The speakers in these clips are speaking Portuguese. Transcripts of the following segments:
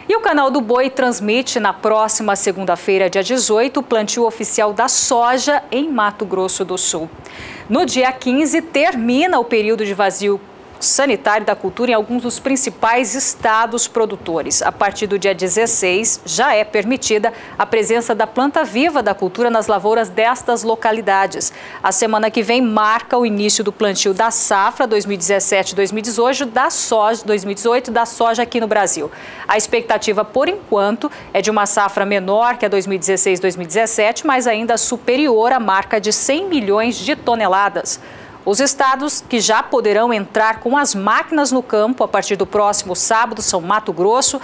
E o Canal do Boi transmite na próxima segunda-feira, dia 18, o plantio oficial da soja em Mato Grosso do Sul. No dia 15, termina o período de vazio sanitário da cultura em alguns dos principais estados produtores. A partir do dia 16, já é permitida a presença da planta viva da cultura nas lavouras destas localidades. A semana que vem marca o início do plantio da safra 2017-2018 da soja aqui no Brasil. A expectativa, por enquanto, é de uma safra menor que a 2016-2017, mas ainda superior à marca de 100 milhões de toneladas. Os estados que já poderão entrar com as máquinas no campo a partir do próximo sábado são Mato Grosso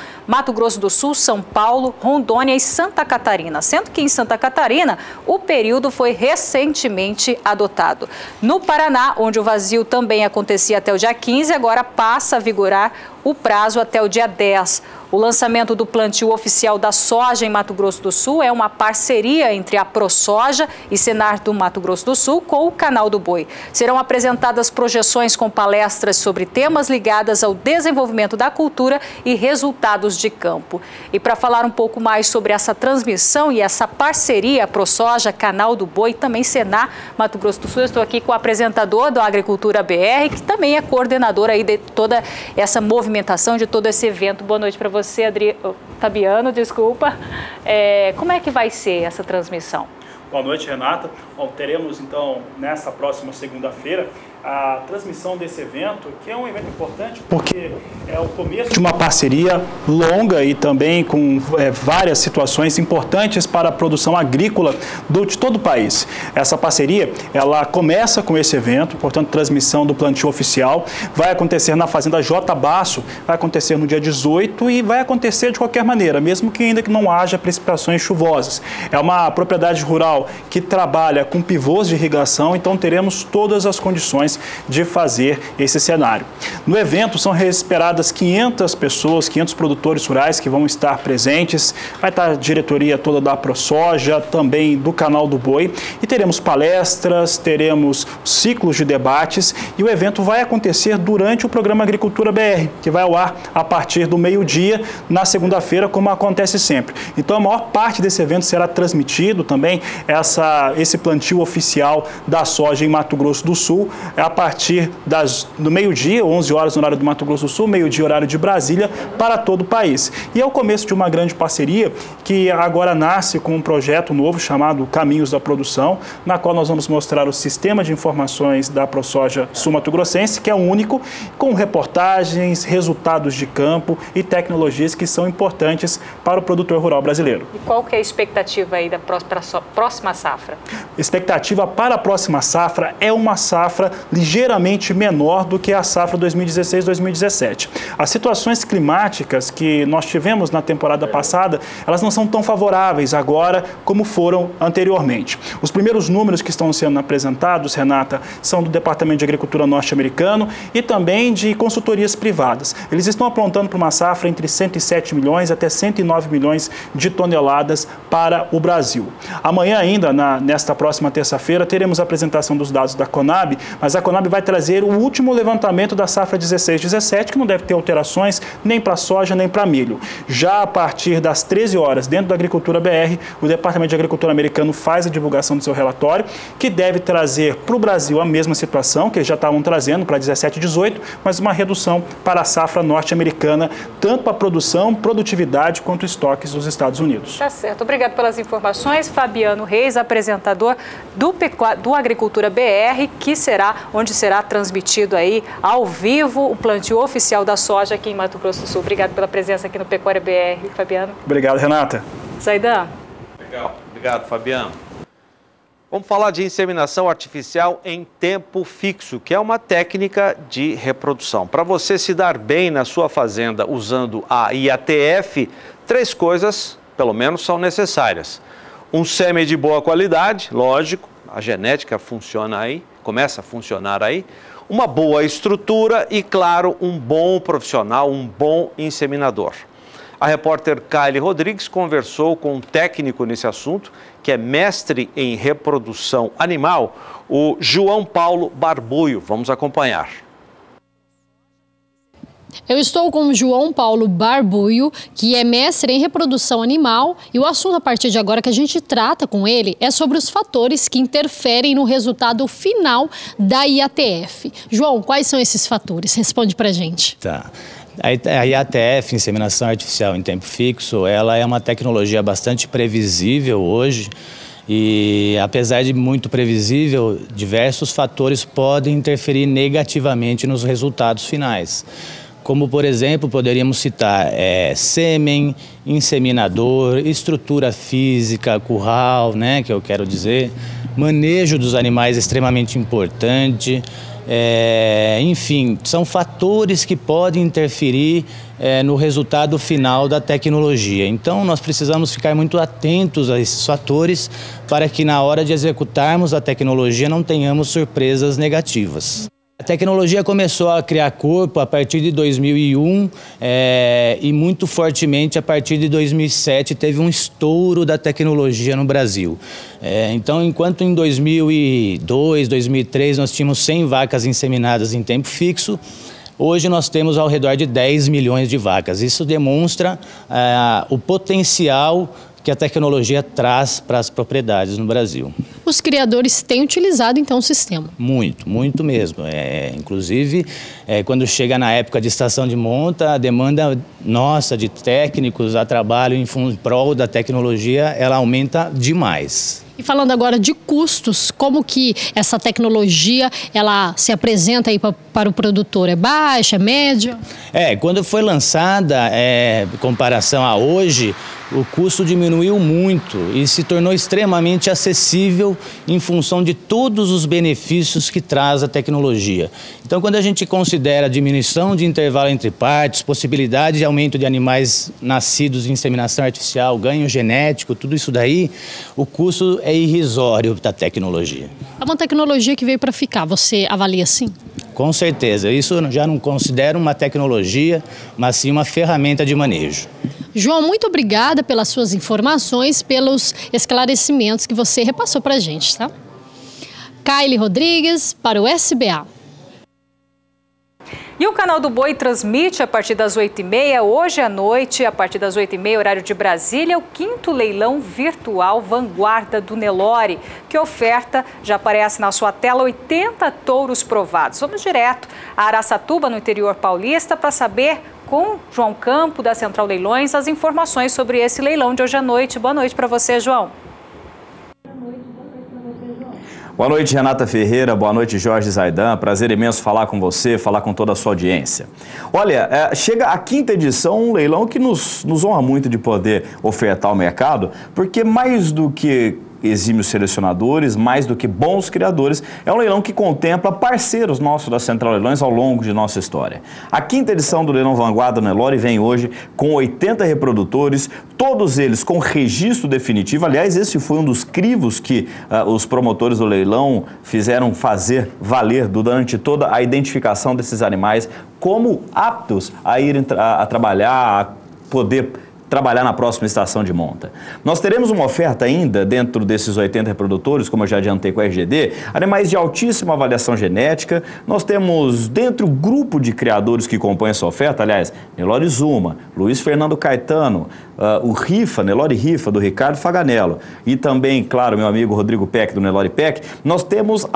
do Sul, São Paulo, Rondônia e Santa Catarina, sendo que em Santa Catarina o período foi recentemente adotado. No Paraná, onde o vazio também acontecia até o dia 15, agora passa a vigorar o prazo até o dia 10. O lançamento do plantio oficial da soja em Mato Grosso do Sul é uma parceria entre a ProSoja e Senar do Mato Grosso do Sul com o Canal do Boi. Serão apresentadas projeções com palestras sobre temas ligados ao desenvolvimento da cultura e resultados de campo. E para falar um pouco mais sobre essa transmissão e essa parceria ProSoja, Canal do Boi e também Senar Mato Grosso do Sul, eu estou aqui com o apresentador do Agricultura BR, que também é coordenador aí de toda essa movimentação, de todo esse evento. Boa noite para você. Fabiano, desculpa. Como é que vai ser essa transmissão? Boa noite, Renata. Bom, teremos então nessa próxima segunda-feira a transmissão desse evento, que é um evento importante porque é o começo de uma parceria longa e também com várias situações importantes para a produção agrícola de todo o país. Essa parceria, ela começa com esse evento, portanto, transmissão do plantio oficial, vai acontecer na Fazenda J. Basso, vai acontecer no dia 18 e vai acontecer de qualquer maneira, mesmo que ainda que não haja precipitações chuvosas. É uma propriedade rural que trabalha com pivôs de irrigação, então teremos todas as condições de fazer esse cenário. No evento são esperadas 500 pessoas, 500 produtores rurais que vão estar presentes, vai estar a diretoria toda da ProSoja, também do Canal do Boi, e teremos palestras, teremos ciclos de debates, e o evento vai acontecer durante o programa Agricultura BR, que vai ao ar a partir do meio-dia na segunda-feira, como acontece sempre. Então a maior parte desse evento será transmitido também, esse plantio oficial da soja em Mato Grosso do Sul, a partir do meio-dia, 11 horas no horário do Mato Grosso do Sul, meio-dia horário de Brasília, para todo o país. E é o começo de uma grande parceria que agora nasce com um projeto novo chamado Caminhos da Produção, na qual nós vamos mostrar o sistema de informações da ProSoja sul-mato-grossense, que é único, com reportagens, resultados de campo e tecnologias que são importantes para o produtor rural brasileiro. E qual que é a expectativa aí da próxima safra? Expectativa para a próxima safra é uma safra ligeiramente menor do que a safra 2016-2017. As situações climáticas que nós tivemos na temporada passada, elas não são tão favoráveis agora como foram anteriormente. Os primeiros números que estão sendo apresentados, Renata, são do Departamento de Agricultura norte-americano e também de consultorias privadas. Eles estão apontando para uma safra entre 107 milhões até 109 milhões de toneladas para o Brasil. Amanhã ainda, nesta próxima terça-feira, teremos a apresentação dos dados da Conab, mas a Conab vai trazer o último levantamento da safra 16-17, que não deve ter alterações nem para soja nem para milho. Já a partir das 13 horas, dentro da Agricultura BR, o Departamento de Agricultura americano faz a divulgação do seu relatório, que deve trazer para o Brasil a mesma situação que eles já estavam trazendo para 17 e 18, mas uma redução para a safra norte-americana, tanto para a produção, produtividade, quanto estoques dos Estados Unidos. Tá certo. Obrigado pelas informações. Fabiano Reis, apresentador do Agricultura BR, onde será transmitido aí ao vivo o plantio oficial da soja aqui em Mato Grosso do Sul. Obrigado pela presença aqui no Pecuária BR, Fabiano. Obrigado, Renata. Zaidan. Legal. Obrigado, Fabiano. Vamos falar de inseminação artificial em tempo fixo, que é uma técnica de reprodução. Para você se dar bem na sua fazenda usando a IATF, 3 coisas, pelo menos, são necessárias. Um sêmen de boa qualidade, lógico, a genética funciona aí, começa a funcionar aí. Uma boa estrutura e, claro, um bom profissional, um bom inseminador. A repórter Kylie Rodrigues conversou com um técnico nesse assunto, que é mestre em reprodução animal, o João Paulo Barbuio. Vamos acompanhar. Eu estou com o João Paulo Barbuio, que é mestre em reprodução animal, e o assunto a partir de agora que a gente trata com ele é sobre os fatores que interferem no resultado final da IATF. João, quais são esses fatores? Responde pra gente. Tá. A IATF, inseminação artificial em tempo fixo, ela é uma tecnologia bastante previsível hoje e, apesar de muito previsível, diversos fatores podem interferir negativamente nos resultados finais. Como, por exemplo, poderíamos citar sêmen, inseminador, estrutura física, curral, né, que eu quero dizer, manejo dos animais extremamente importante. Enfim, são fatores que podem interferir no resultado final da tecnologia. Então, nós precisamos ficar muito atentos a esses fatores para que, na hora de executarmos a tecnologia, não tenhamos surpresas negativas. A tecnologia começou a criar corpo a partir de 2001 e muito fortemente a partir de 2007 teve um estouro da tecnologia no Brasil. Então, enquanto em 2002, 2003 nós tínhamos 100 vacas inseminadas em tempo fixo, hoje nós temos ao redor de 10 milhões de vacas. Isso demonstra o potencial que a tecnologia traz para as propriedades no Brasil. Os criadores têm utilizado, então, o sistema? Muito, muito mesmo. Inclusive, quando chega na época de estação de monta, a demanda nossa de técnicos a trabalho em prol da tecnologia, ela aumenta demais. E falando agora de custos, como que essa tecnologia ela se apresenta aí para o produtor? É baixa, é média? Quando foi lançada, em comparação a hoje, o custo diminuiu muito e se tornou extremamente acessível em função de todos os benefícios que traz a tecnologia. Então, quando a gente considera a diminuição de intervalo entre partos, possibilidade de aumento de animais nascidos em inseminação artificial, ganho genético, tudo isso daí, o custo é irrisório da tecnologia. É uma tecnologia que veio para ficar, você avalia assim? Com certeza, isso eu já não considero uma tecnologia, mas sim uma ferramenta de manejo. João, muito obrigada pelas suas informações, pelos esclarecimentos que você repassou para a gente, tá? Kylie Rodrigues para o SBA. E o Canal do Boi transmite a partir das 8h30, hoje à noite, a partir das 8h30, horário de Brasília, o 5º leilão virtual Vanguarda do Nelore. Que oferta? Já aparece na sua tela 80 touros provados. Vamos direto a Araçatuba, no interior paulista, para saber com João Campo, da Central Leilões, as informações sobre esse leilão de hoje à noite. Boa noite para você, João. Boa noite, Renata Ferreira. Boa noite, Jorge Zaidan. Prazer imenso falar com você, falar com toda a sua audiência. Olha, chega a 5ª edição, um leilão que nos honra muito de poder ofertar ao mercado, porque mais do que exímios selecionadores, mais do que bons criadores, é um leilão que contempla parceiros nossos da Central Leilões ao longo de nossa história. A 5ª edição do leilão Vanguarda do Nelore vem hoje com 80 reprodutores, todos eles com registro definitivo. Aliás, esse foi um dos crivos que os promotores do leilão fizeram fazer valer durante toda a identificação desses animais como aptos a irem a trabalhar, a poder trabalhar na próxima estação de monta. Nós teremos uma oferta ainda dentro desses 80 reprodutores, como eu já adiantei com a RGD, animais de altíssima avaliação genética. Nós temos dentro o grupo de criadores que compõem essa oferta, aliás, Nelore Zuma, Luiz Fernando Caetano, o Rifa, Nelore Rifa, do Ricardo Faganello, e também, claro, meu amigo Rodrigo Peck, do Nelore Peck. Nós temos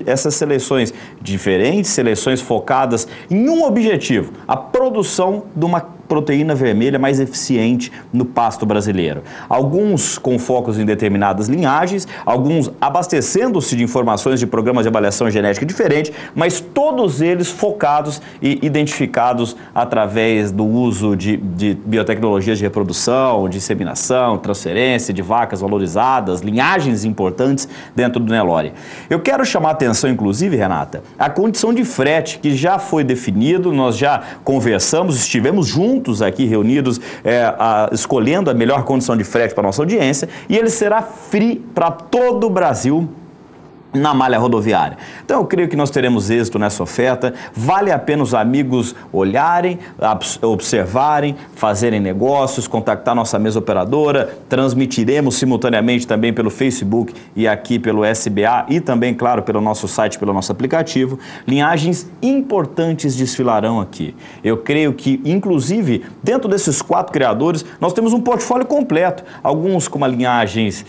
essas seleções diferentes, seleções focadas em um objetivo, a produção de uma proteína vermelha mais eficiente no pasto brasileiro. Alguns com focos em determinadas linhagens, alguns abastecendo-se de informações de programas de avaliação genética diferentes, mas todos eles focados e identificados através do uso de biotecnologias de reprodução, de inseminação, transferência de vacas valorizadas, linhagens importantes dentro do Nelore. Eu quero chamar a atenção, inclusive, Renata, a condição de frete que já foi definido, nós já conversamos, estivemos juntos aqui reunidos, escolhendo a melhor condição de frete para a nossa audiência, e ele será free para todo o Brasil. na malha rodoviária. Então eu creio que nós teremos êxito nessa oferta. Vale a pena os amigos olharem, observarem, fazerem negócios, contactar nossa mesa operadora. Transmitiremos simultaneamente também pelo Facebook e aqui pelo SBA e também, claro, pelo nosso site, pelo nosso aplicativo. Linhagens importantes desfilarão aqui. Eu creio que, inclusive, dentro desses 4 criadores, nós temos um portfólio completo. Alguns com linhagens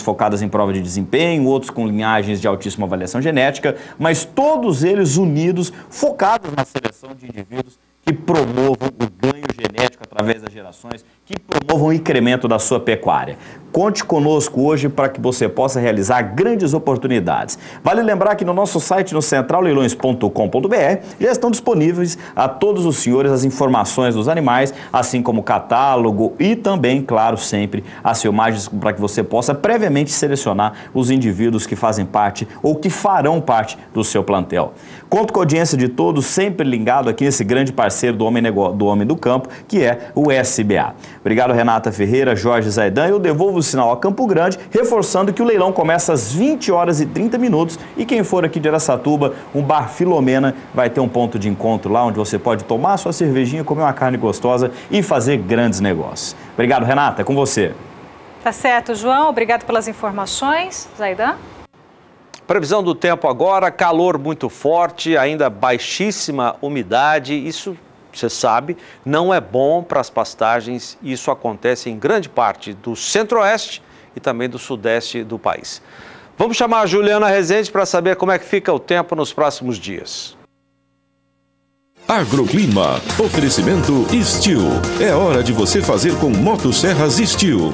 focadas em prova de desempenho, outros com linhagens de altíssima avaliação genética, mas todos eles unidos, focados na seleção de indivíduos que promovam o ganho genético através das gerações, que promovam o incremento da sua pecuária. Conte conosco hoje para que você possa realizar grandes oportunidades. Vale lembrar que no nosso site, no centralleilões.com.br, já estão disponíveis a todos os senhores as informações dos animais, assim como o catálogo e também, claro, sempre as filmagens para que você possa previamente selecionar os indivíduos que fazem parte ou que farão parte do seu plantel. Conto com a audiência de todos, sempre ligado aqui nesse grande parceiro do homem do campo, que é o SBA. Obrigado, Renata Ferreira, Jorge Zaidan. Eu devolvo o sinal a Campo Grande, reforçando que o leilão começa às 20h30 e quem for aqui de Araçatuba, um bar Filomena vai ter um ponto de encontro lá onde você pode tomar sua cervejinha, comer uma carne gostosa e fazer grandes negócios. Obrigado, Renata, é com você. Tá certo, João. Obrigado pelas informações. Zaidan? Previsão do tempo agora, calor muito forte, ainda baixíssima umidade, isso você sabe, não é bom para as pastagens. Isso acontece em grande parte do centro-oeste e também do sudeste do país. Vamos chamar a Juliana Rezende para saber como é que fica o tempo nos próximos dias. Agroclima, oferecimento Steel. É hora de você fazer com motosserras Steel.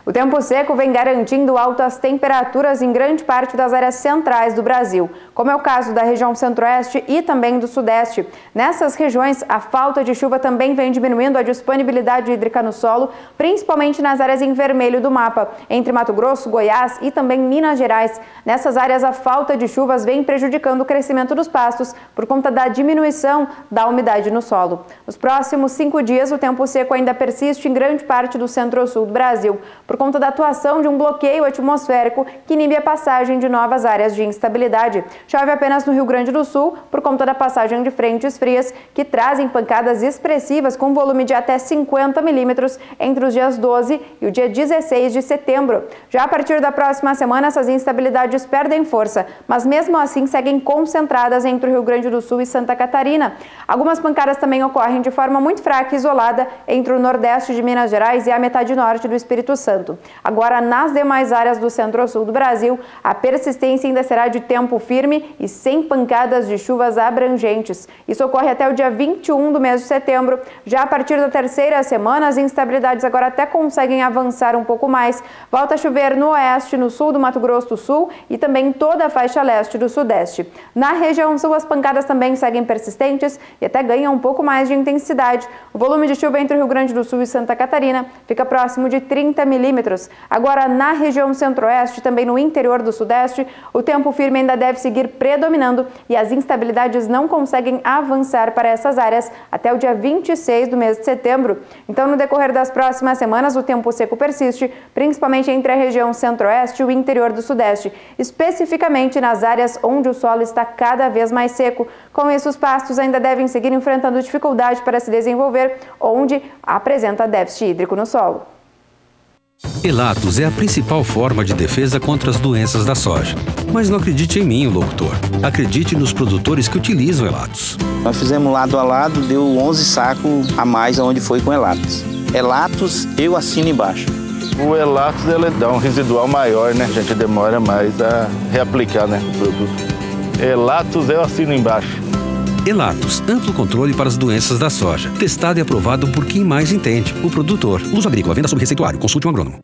O tempo seco vem garantindo altas temperaturas em grande parte das áreas centrais do Brasil, como é o caso da região centro-oeste e também do sudeste. Nessas regiões, a falta de chuva também vem diminuindo a disponibilidade hídrica no solo, principalmente nas áreas em vermelho do mapa, entre Mato Grosso, Goiás e também Minas Gerais. Nessas áreas, a falta de chuvas vem prejudicando o crescimento dos pastos por conta da diminuição da umidade no solo. Nos próximos 5 dias, o tempo seco ainda persiste em grande parte do centro-sul do Brasil, por conta da atuação de um bloqueio atmosférico que inibe a passagem de novas áreas de instabilidade. Chove apenas no Rio Grande do Sul por conta da passagem de frentes frias que trazem pancadas expressivas com volume de até 50 milímetros entre os dias 12 e o dia 16 de setembro. Já a partir da próxima semana, essas instabilidades perdem força, mas mesmo assim seguem concentradas entre o Rio Grande do Sul e Santa Catarina. Algumas pancadas também ocorrem de forma muito fraca e isolada entre o nordeste de Minas Gerais e a metade norte do Espírito Santo. Agora, nas demais áreas do centro-sul do Brasil, a persistência ainda será de tempo firme e sem pancadas de chuvas abrangentes. Isso ocorre até o dia 21 do mês de setembro. Já a partir da terceira semana, as instabilidades agora até conseguem avançar um pouco mais. Volta a chover no oeste, no sul do Mato Grosso do Sul e também toda a faixa leste do sudeste. Na região sul, as pancadas também seguem persistentes e até ganham um pouco mais de intensidade. O volume de chuva entre o Rio Grande do Sul e Santa Catarina fica próximo de 30 milímetros. Agora, na região centro-oeste e também no interior do sudeste, o tempo firme ainda deve seguir predominando e as instabilidades não conseguem avançar para essas áreas até o dia 26 do mês de setembro. Então, no decorrer das próximas semanas, o tempo seco persiste, principalmente entre a região centro-oeste e o interior do sudeste, especificamente nas áreas onde o solo está cada vez mais seco. Com isso, os pastos ainda devem seguir enfrentando dificuldade para se desenvolver, onde apresenta déficit hídrico no solo. Elatos é a principal forma de defesa contra as doenças da soja. Mas não acredite em mim, o locutor. Acredite nos produtores que utilizam Elatos. Nós fizemos lado a lado, deu 11 sacos a mais aonde foi com Elatos. Elatos, eu assino embaixo. O Elatos, ele dá um residual maior, né? A gente demora mais a reaplicar, né, o produto. Elatos, eu assino embaixo. Elatos, amplo controle para as doenças da soja. Testado e aprovado por quem mais entende, o produtor. Uso agrícola, venda sob receituário. Consulte um agrônomo.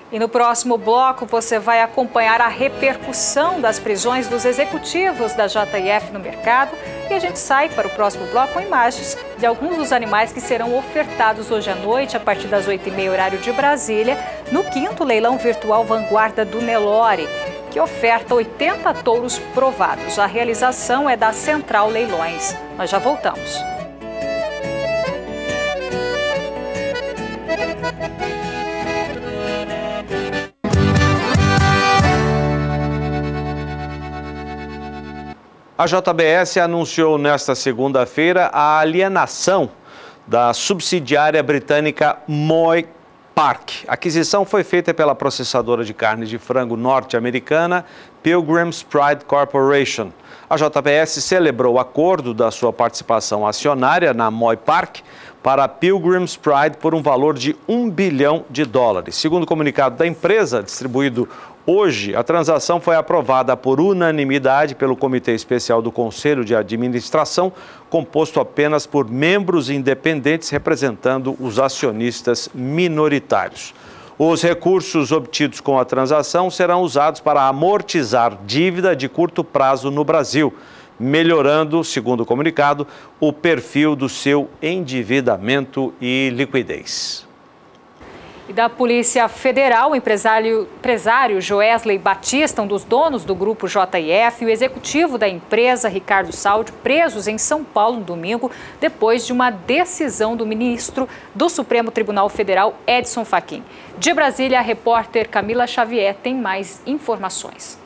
E no próximo bloco você vai acompanhar a repercussão das prisões dos executivos da JF no mercado e a gente sai para o próximo bloco com imagens de alguns dos animais que serão ofertados hoje à noite a partir das 8h30 horário de Brasília no 5º leilão virtual Vanguarda do Nelore, que oferta 80 touros provados. A realização é da Central Leilões. Nós já voltamos. A JBS anunciou nesta segunda-feira a alienação da subsidiária britânica Moy Park. A aquisição foi feita pela processadora de carne de frango norte-americana Pilgrim's Pride Corporation. A JBS celebrou o acordo da sua participação acionária na Moy Park para a Pilgrim's Pride por um valor de $1 bilhão. Segundo o comunicado da empresa, distribuído hoje, a transação foi aprovada por unanimidade pelo Comitê Especial do Conselho de Administração, composto apenas por membros independentes representando os acionistas minoritários. Os recursos obtidos com a transação serão usados para amortizar dívida de curto prazo no Brasil, melhorando, segundo o comunicado, o perfil do seu endividamento e liquidez. E da Polícia Federal, o empresário Joesley Batista, um dos donos do grupo JF, e o executivo da empresa, Ricardo Saldi, presos em São Paulo no domingo, depois de uma decisão do ministro do Supremo Tribunal Federal, Edson Fachin. De Brasília, a repórter Camila Xavier tem mais informações.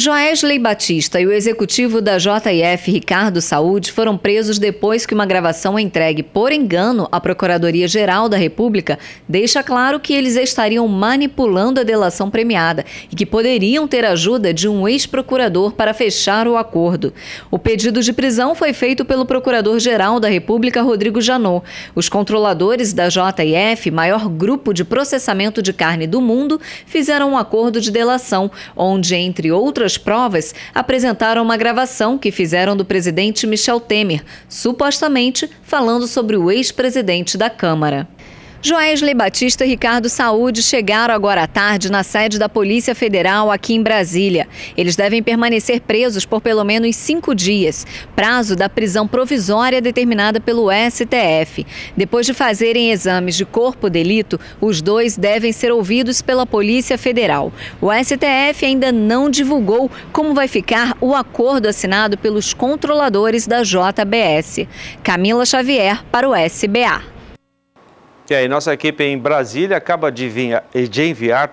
Joesley Batista e o executivo da JF, Ricardo Saldi, foram presos depois que uma gravação entregue por engano à Procuradoria-Geral da República deixa claro que eles estariam manipulando a delação premiada e que poderiam ter ajuda de um ex-procurador para fechar o acordo. O pedido de prisão foi feito pelo Procurador-Geral da República, Rodrigo Janot. Os controladores da JF, maior grupo de processamento de carne do mundo, fizeram um acordo de delação, onde, entre outras provas, apresentaram uma gravação que fizeram do presidente Michel Temer, supostamente falando sobre o ex-presidente da Câmara. Joesley Batista e Ricardo Saldi chegaram agora à tarde na sede da Polícia Federal aqui em Brasília. Eles devem permanecer presos por pelo menos 5 dias, prazo da prisão provisória determinada pelo STF. Depois de fazerem exames de corpo de delito, os dois devem ser ouvidos pela Polícia Federal. O STF ainda não divulgou como vai ficar o acordo assinado pelos controladores da JBS. Camila Xavier para o SBA. E aí, nossa equipe em Brasília acaba de enviar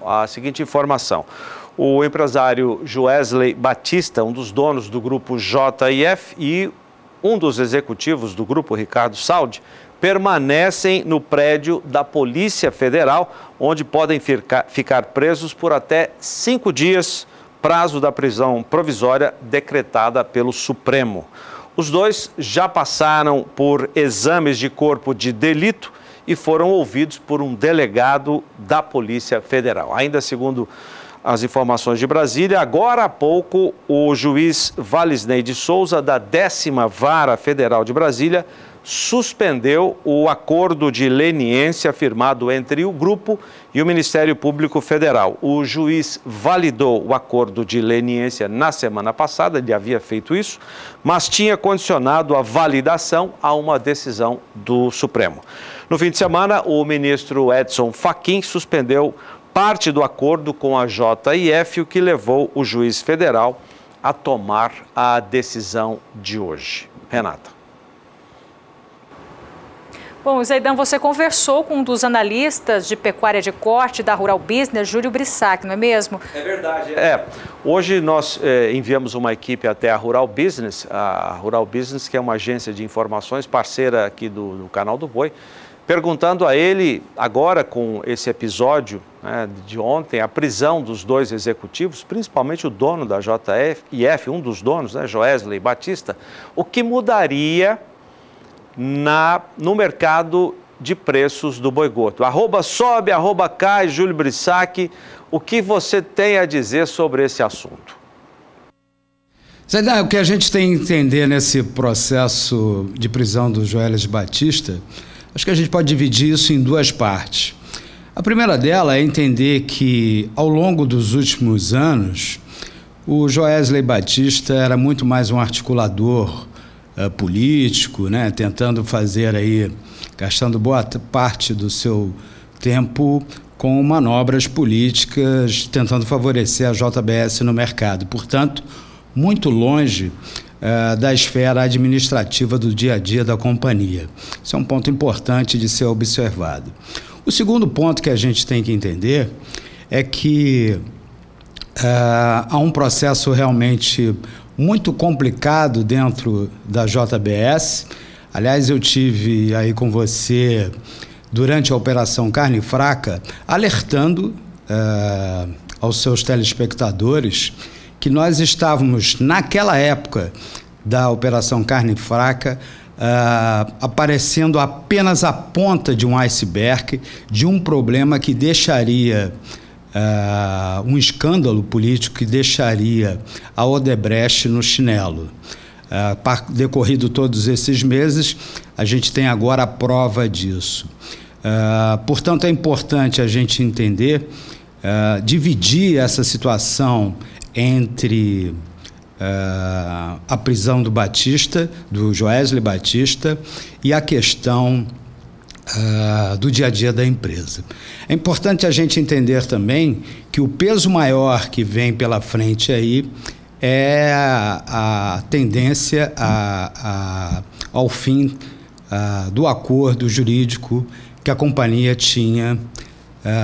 a seguinte informação. O empresário Joesley Batista, um dos donos do grupo JF e um dos executivos do grupo, Ricardo Saldi, permanecem no prédio da Polícia Federal, onde podem ficar presos por até 5 dias, prazo da prisão provisória decretada pelo Supremo. Os dois já passaram por exames de corpo de delito e foram ouvidos por um delegado da Polícia Federal. Ainda segundo as informações de Brasília, agora há pouco, o juiz Valisney de Souza, da 10ª Vara Federal de Brasília, suspendeu o acordo de leniência firmado entre o grupo e o Ministério Público Federal. O juiz validou o acordo de leniência na semana passada, ele havia feito isso, mas tinha condicionado a validação a uma decisão do Supremo. No fim de semana, o ministro Edson Fachin suspendeu parte do acordo com a JF, o que levou o juiz federal a tomar a decisão de hoje. Renata. Bom, Zaidan, você conversou com um dos analistas de pecuária de corte da Rural Business, Júlio Brissac, não é mesmo? É verdade. Hoje nós enviamos uma equipe até a Rural Business, que é uma agência de informações, parceira aqui do Canal do Boi, perguntando a ele, agora com esse episódio de ontem, a prisão dos dois executivos, principalmente o dono da JF, um dos donos, Joesley Batista, o que mudaria no mercado de preços do boi gordo. @sobe, @cai, Júlio Brissac, o que você tem a dizer sobre esse assunto? Zaidan, o que a gente tem que entender nesse processo de prisão do Joesley Batista, acho que a gente pode dividir isso em 2 partes. A primeira dela é entender que, ao longo dos últimos anos, o Joesley Batista era muito mais um articulador político, tentando fazer aí, gastando boa parte do seu tempo com manobras políticas, tentando favorecer a JBS no mercado. Portanto, muito longe da esfera administrativa do dia a dia da companhia. Isso é um ponto importante de ser observado. O segundo ponto que a gente tem que entender é que há um processo realmente muito complicado dentro da JBS. Aliás, eu tive aí com você durante a Operação Carne Fraca, alertando aos seus telespectadores que nós estávamos, naquela época da Operação Carne Fraca, aparecendo apenas a ponta de um iceberg, de um problema que deixaria um escândalo político, que deixaria a Odebrecht no chinelo. Decorrido todos esses meses, a gente tem agora a prova disso. Portanto, é importante a gente entender, dividir essa situação entre a prisão do Batista, do Joesley Batista, e a questão do dia a dia da empresa. É importante a gente entender também que o peso maior que vem pela frente aí é a tendência ao fim do acordo jurídico que a companhia tinha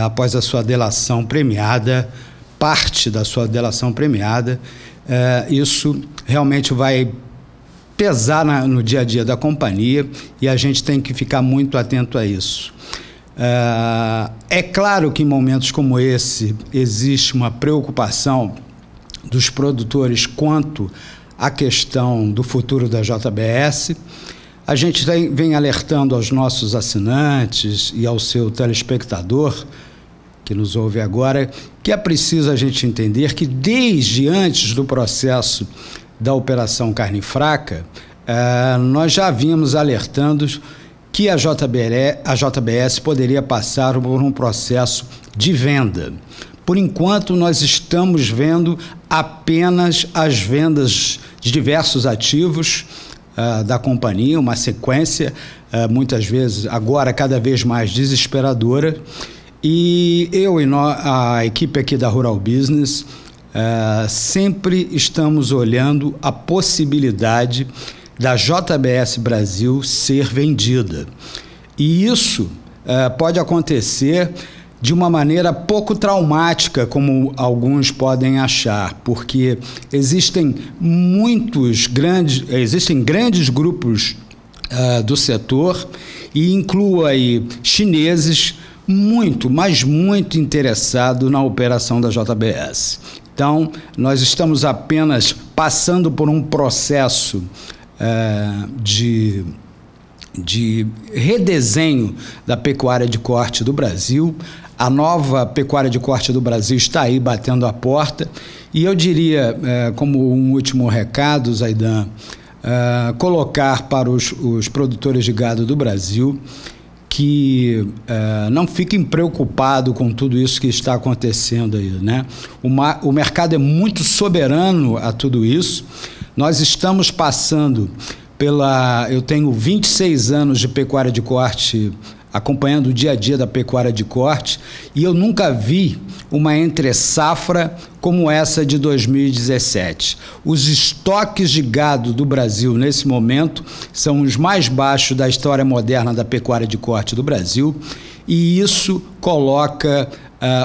após a sua delação premiada, parte da sua delação premiada. Isso realmente vai pesar no dia a dia da companhia e a gente tem que ficar muito atento a isso. É claro que em momentos como esse existe uma preocupação dos produtores quanto à questão do futuro da JBS. A gente vem alertando aos nossos assinantes e ao seu telespectador que nos ouve agora, que é preciso a gente entender que desde antes do processo da Operação Carne Fraca, nós já vínhamos alertando que a JBS poderia passar por um processo de venda. Por enquanto, nós estamos vendo apenas as vendas de diversos ativos da companhia, uma sequência, muitas vezes, agora cada vez mais desesperadora. E eu e a equipe aqui da Rural Business sempre estamos olhando a possibilidade da JBS Brasil ser vendida. E isso pode acontecer de uma maneira pouco traumática, como alguns podem achar, porque existem grandes grupos do setor, e incluo aí chineses, mas muito interessado na operação da JBS. Então, nós estamos apenas passando por um processo de redesenho da pecuária de corte do Brasil. A nova pecuária de corte do Brasil está aí batendo a porta. E eu diria, como um último recado, Zaidan, colocar para os produtores de gado do Brasil que não fiquem preocupados com tudo isso que está acontecendo aí, né? O mercado é muito soberano a tudo isso. Nós estamos passando eu tenho 26 anos de pecuária de corte, acompanhando o dia a dia da pecuária de corte, e eu nunca vi uma entre-safra como essa de 2017. Os estoques de gado do Brasil, nesse momento, são os mais baixos da história moderna da pecuária de corte do Brasil, e isso coloca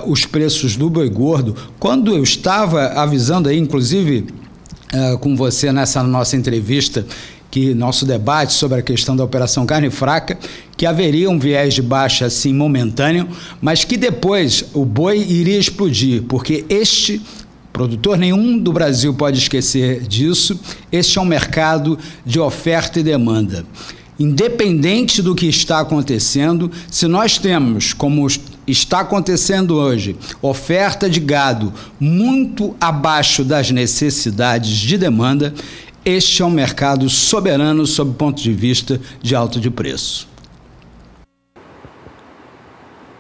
os preços do boi gordo. Quando eu estava avisando aí, inclusive com você nessa nossa entrevista, nosso debate sobre a questão da Operação Carne Fraca, que haveria um viés de baixa assim momentâneo, mas que depois o boi iria explodir, porque produtor nenhum do Brasil pode esquecer disso, este é um mercado de oferta e demanda. Independente do que está acontecendo, se nós temos, como está acontecendo hoje, oferta de gado muito abaixo das necessidades de demanda, este é um mercado soberano sob o ponto de vista de alta de preço.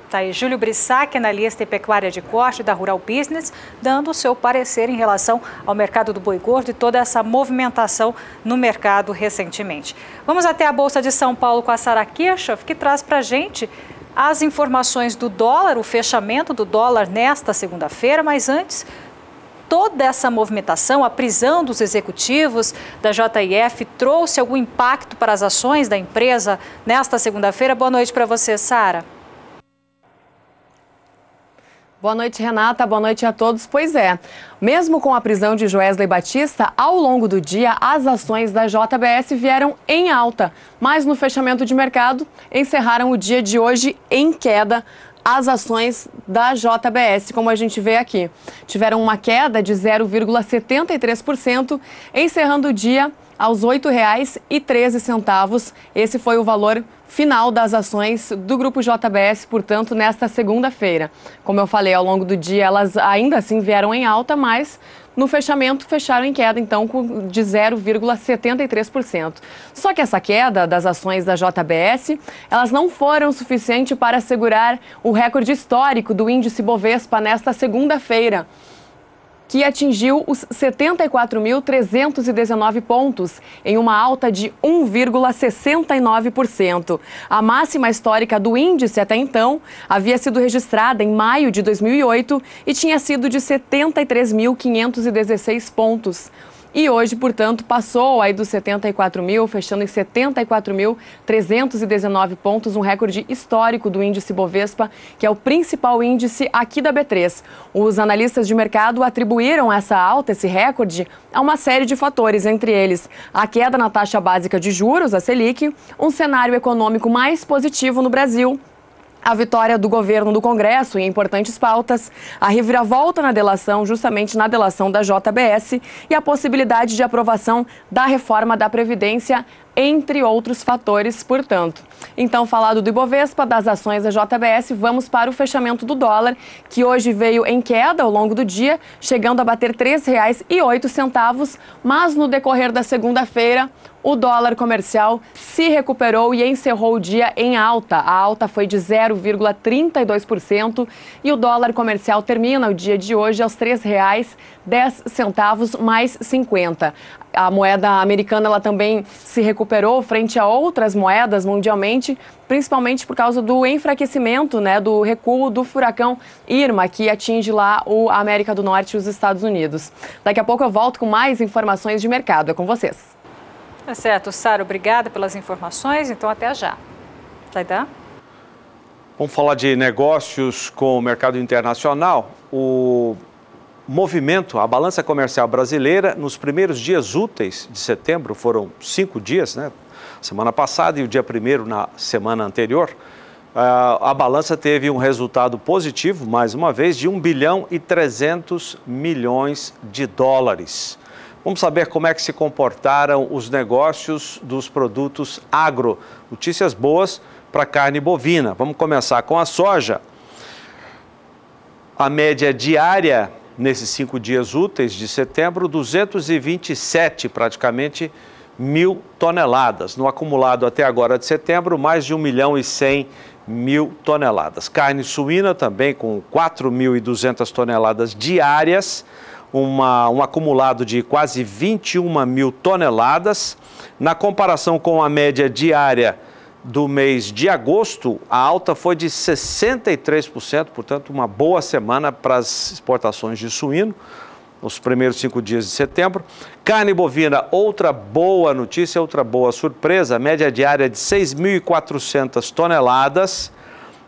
Está aí Júlio Brissac, analista em pecuária de corte da Rural Business, dando o seu parecer em relação ao mercado do boi gordo e toda essa movimentação no mercado recentemente. Vamos até a Bolsa de São Paulo com a Sara Kirchhoff, que traz para a gente as informações do dólar, o fechamento do dólar nesta segunda-feira, mas antes, toda essa movimentação, a prisão dos executivos da JIF trouxe algum impacto para as ações da empresa nesta segunda-feira? Boa noite para você, Sara. Boa noite, Renata. Boa noite a todos. Pois é, mesmo com a prisão de Joesley Batista, ao longo do dia, as ações da JBS vieram em alta, mas no fechamento de mercado, encerraram o dia de hoje em queda. As ações da JBS, como a gente vê aqui, tiveram uma queda de 0,73%, encerrando o dia aos R$ 8,13. Esse foi o valor final das ações do Grupo JBS, portanto, nesta segunda-feira. Como eu falei, ao longo do dia, elas ainda assim vieram em alta, mas no fechamento fecharam em queda, então, de 0,73%. Só que essa queda das ações da JBS, elas não foram suficientes para assegurar o recorde histórico do índice Bovespa nesta segunda-feira, que atingiu os 74.319 pontos, em uma alta de 1,69%. A máxima histórica do índice até então havia sido registrada em maio de 2008 e tinha sido de 73.516 pontos. E hoje, portanto, passou aí dos 74 mil, fechando em 74.319 pontos, um recorde histórico do índice Bovespa, que é o principal índice aqui da B3. Os analistas de mercado atribuíram essa alta, esse recorde, a uma série de fatores, entre eles a queda na taxa básica de juros, a Selic, um cenário econômico mais positivo no Brasil, a vitória do governo no Congresso em importantes pautas, a reviravolta na delação, justamente na delação da JBS, e a possibilidade de aprovação da reforma da Previdência, entre outros fatores, portanto. Então, falado do Ibovespa, das ações da JBS, vamos para o fechamento do dólar, que hoje veio em queda ao longo do dia, chegando a bater R$ 3,08, mas no decorrer da segunda-feira, o dólar comercial se recuperou e encerrou o dia em alta. A alta foi de 0,32% e o dólar comercial termina o dia de hoje aos R$ 3,10 mais 50. A moeda americana ela também se recuperou frente a outras moedas mundialmente, principalmente por causa do enfraquecimento, do recuo do furacão Irma, que atinge lá a América do Norte e os Estados Unidos. Daqui a pouco eu volto com mais informações de mercado. É com vocês. Tá certo, Sara, obrigada pelas informações, então até já. Zaidan? Vamos falar de negócios com o mercado internacional. O movimento, a balança comercial brasileira, nos primeiros dias úteis de setembro, foram 5 dias, semana passada e o dia 1º na semana anterior, a balança teve um resultado positivo, mais uma vez, de 1 bilhão e 300 milhões de dólares. Vamos saber como é que se comportaram os negócios dos produtos agro. Notícias boas para a carne bovina. Vamos começar com a soja. A média diária nesses 5 dias úteis de setembro, 227 praticamente mil toneladas. No acumulado até agora de setembro, mais de 1 milhão e 100 mil toneladas. Carne suína também com 4.200 toneladas diárias. Um acumulado de quase 21 mil toneladas. Na comparação com a média diária do mês de agosto, a alta foi de 63%, portanto, uma boa semana para as exportações de suíno, nos primeiros 5 dias de setembro. Carne bovina, outra boa notícia, outra boa surpresa, média diária de 6.400 toneladas,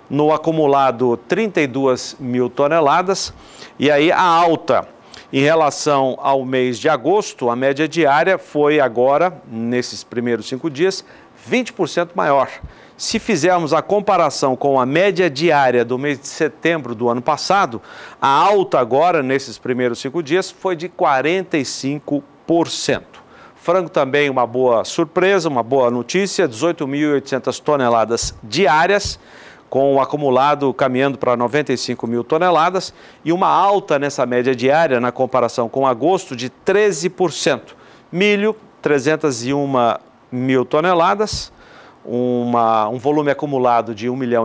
no acumulado 32 mil toneladas, e aí a alta em relação ao mês de agosto, a média diária foi agora, nesses primeiros 5 dias, 20% maior. Se fizermos a comparação com a média diária do mês de setembro do ano passado, a alta agora, nesses primeiros 5 dias, foi de 45%. Frango também uma boa surpresa, uma boa notícia, 18.800 toneladas diárias, com o acumulado caminhando para 95 mil toneladas e uma alta nessa média diária, na comparação com agosto, de 13%. Milho, 301 mil toneladas, um volume acumulado de 1,5 milhão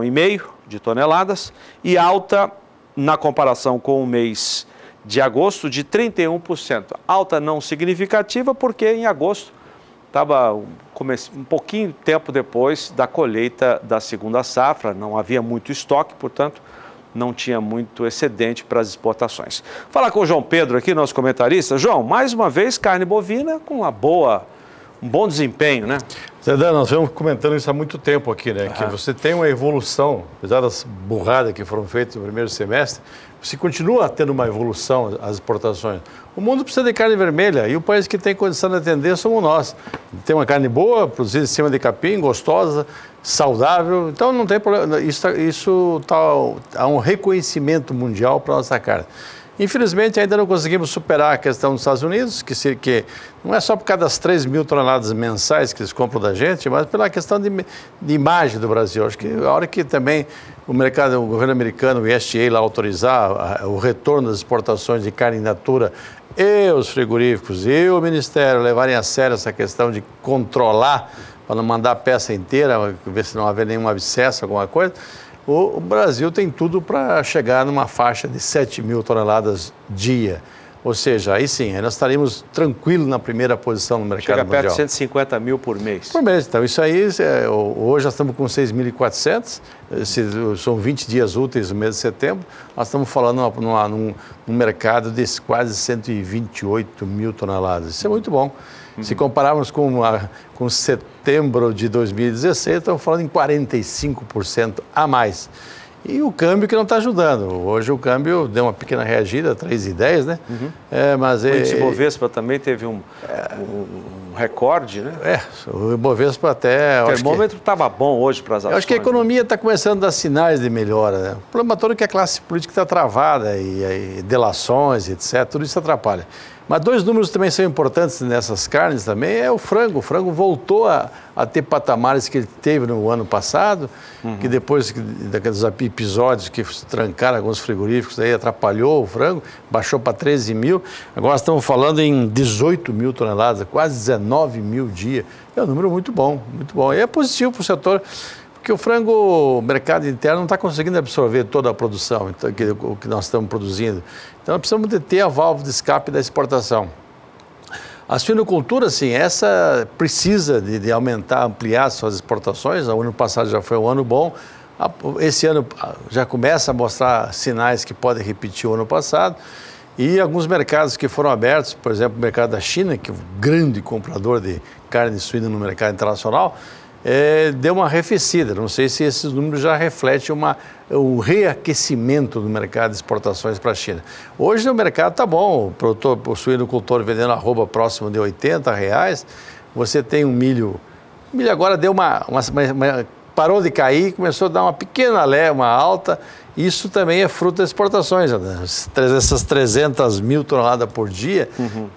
de toneladas e alta na comparação com o mês de agosto de 31%. Alta não significativa porque em agosto estava um pouquinho tempo depois da colheita da segunda safra, não havia muito estoque, portanto, não tinha muito excedente para as exportações. Falar com o João Pedro aqui, nosso comentarista. João, mais uma vez, carne bovina com um bom desempenho, né? Zaidan, nós vemos comentando isso há muito tempo aqui, né? Que você tem uma evolução, apesar das burradas que foram feitas no primeiro semestre, se continua tendo uma evolução as exportações. O mundo precisa de carne vermelha e o país que tem condição de atender somos nós. Tem uma carne boa, produzida em cima de capim, gostosa, saudável, então não tem problema. Há um reconhecimento mundial para a nossa carne. Infelizmente, ainda não conseguimos superar a questão dos Estados Unidos, que não é só por causa das 3 mil toneladas mensais que eles compram da gente, mas pela questão de imagem do Brasil. Acho que a hora que também o governo americano, o USDA, lá autorizar o retorno das exportações de carne in natura, e os frigoríficos e o Ministério levarem a sério essa questão de controlar, para não mandar a peça inteira, ver se não haver nenhum abscesso, alguma coisa, o Brasil tem tudo para chegar numa faixa de 7 mil toneladas dia. Ou seja, aí sim, nós estaríamos tranquilos na primeira posição no mercado mundial. Chega perto de 150 mil por mês. Por mês. Então, isso aí, hoje nós estamos com 6.400, são 20 dias úteis no mês de setembro, nós estamos falando num mercado de quase 128 mil toneladas. Isso é muito bom. Se compararmos com setembro de 2016, estamos falando em 45% a mais. E o câmbio que não está ajudando. Hoje o câmbio deu uma pequena reagida, 3,10, né? Mas o índice Bovespa também teve um recorde, né? O Bovespa até... O termômetro estava bom hoje para as ações. Eu acho que a economia está começando a dar sinais de melhora, né? O problema todo é que a classe política está travada e delações, etc. Tudo isso atrapalha. Mas 2 números também são importantes nessas carnes também, é o frango. O frango voltou a ter patamares que ele teve no ano passado, que depois daqueles episódios que trancaram alguns frigoríficos, aí atrapalhou o frango, baixou para 13 mil. Agora estamos falando em 18 mil toneladas, quase 19 mil dia. É um número muito bom, muito bom. E é positivo para o setor, porque o frango, o mercado interno não está conseguindo absorver toda a produção, então, o que nós estamos produzindo. Então, nós precisamos de ter a válvula de escape da exportação. A suinocultura, sim, essa precisa de aumentar, ampliar suas exportações. O ano passado já foi um ano bom. Esse ano já começa a mostrar sinais que podem repetir o ano passado. E alguns mercados que foram abertos, por exemplo, o mercado da China, que é um grande comprador de carne suína no mercado internacional, deu uma arrefecida. Não sei se esses números já refletem um reaquecimento do mercado de exportações para a China. Hoje o mercado está bom, o suinocultor vendendo arroba próximo de R$80, você tem um milho. O milho agora deu parou de cair, começou a dar uma pequena uma alta. Isso também é fruto das exportações. Né? Essas 300 mil toneladas por dia,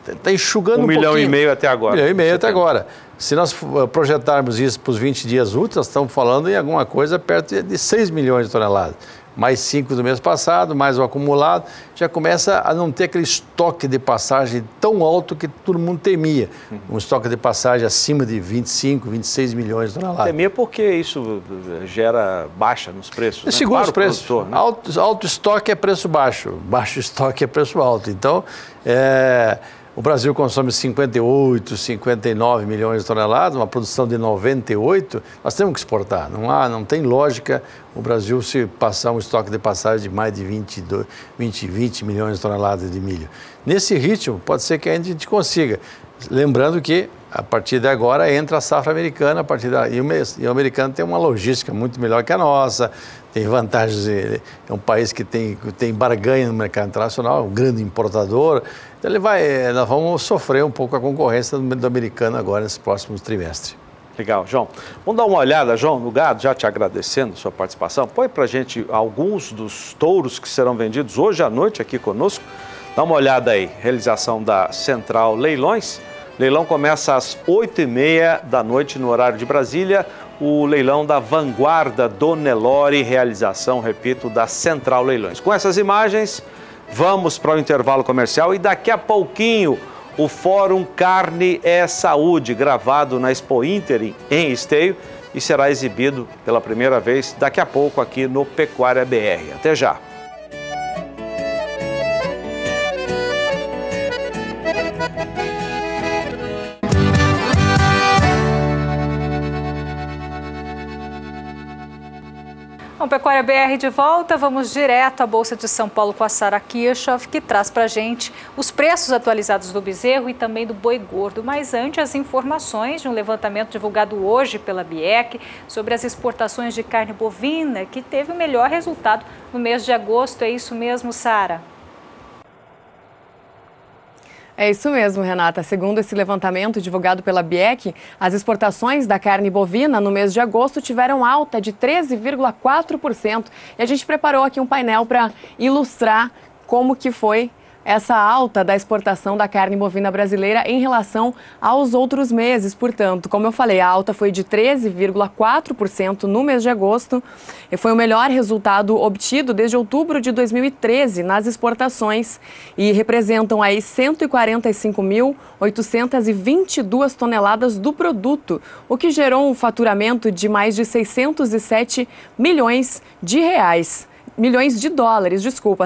está enxugando um pouquinho. 1,5 milhão até agora. 1,5 milhão até agora. Se nós projetarmos isso para os 20 dias úteis, nós estamos falando em alguma coisa perto de 6 milhões de toneladas. Mais 5 do mês passado, mais o acumulado, já começa a não ter aquele estoque de passagem tão alto que todo mundo temia. Um estoque de passagem acima de 25, 26 milhões de toneladas. Temia porque isso gera baixa nos preços, né? Segura os preços. Produtor, né? Alto estoque é preço baixo, baixo estoque é preço alto. Então, o Brasil consome 58, 59 milhões de toneladas, uma produção de 98, nós temos que exportar. Não tem lógica o Brasil se passar um estoque de passagem de mais de 20 milhões de toneladas de milho. Nesse ritmo, pode ser que a gente consiga. Lembrando que, a partir de agora, entra a safra americana, e o americano tem uma logística muito melhor que a nossa, tem vantagens, é um país que tem barganha no mercado internacional, um grande importador. Então nós vamos sofrer um pouco a concorrência do americano agora nesse próximo trimestre. Legal, João. Vamos dar uma olhada, João, no gado, já te agradecendo a sua participação. Põe pra gente alguns dos touros que serão vendidos hoje à noite aqui conosco. Dá uma olhada aí, realização da Central Leilões. Leilão começa às 8h30 da noite no horário de Brasília. O leilão da Vanguarda do Nelore, realização, repito, da Central Leilões. Com essas imagens, vamos para o intervalo comercial e daqui a pouquinho o Fórum Carne é Saúde, gravado na Expo Inter em Esteio e será exibido pela primeira vez daqui a pouco aqui no Pecuária BR. Até já! Bom, Pecuária BR de volta, vamos direto à Bolsa de São Paulo com a Sara Kirchhoff, que traz para a gente os preços atualizados do bezerro e também do boi gordo. Mas antes, as informações de um levantamento divulgado hoje pela BIEC sobre as exportações de carne bovina, que teve o melhor resultado no mês de agosto. É isso mesmo, Sara? É isso mesmo, Renata. Segundo esse levantamento divulgado pela BIEC, as exportações da carne bovina no mês de agosto tiveram alta de 13,4%. E a gente preparou aqui um painel para ilustrar como que foi essa alta da exportação da carne bovina brasileira em relação aos outros meses. Portanto, como eu falei, a alta foi de 13,4% no mês de agosto e foi o melhor resultado obtido desde outubro de 2013 nas exportações e representam aí 145.822 toneladas do produto, o que gerou um faturamento de mais de 607 milhões de reais.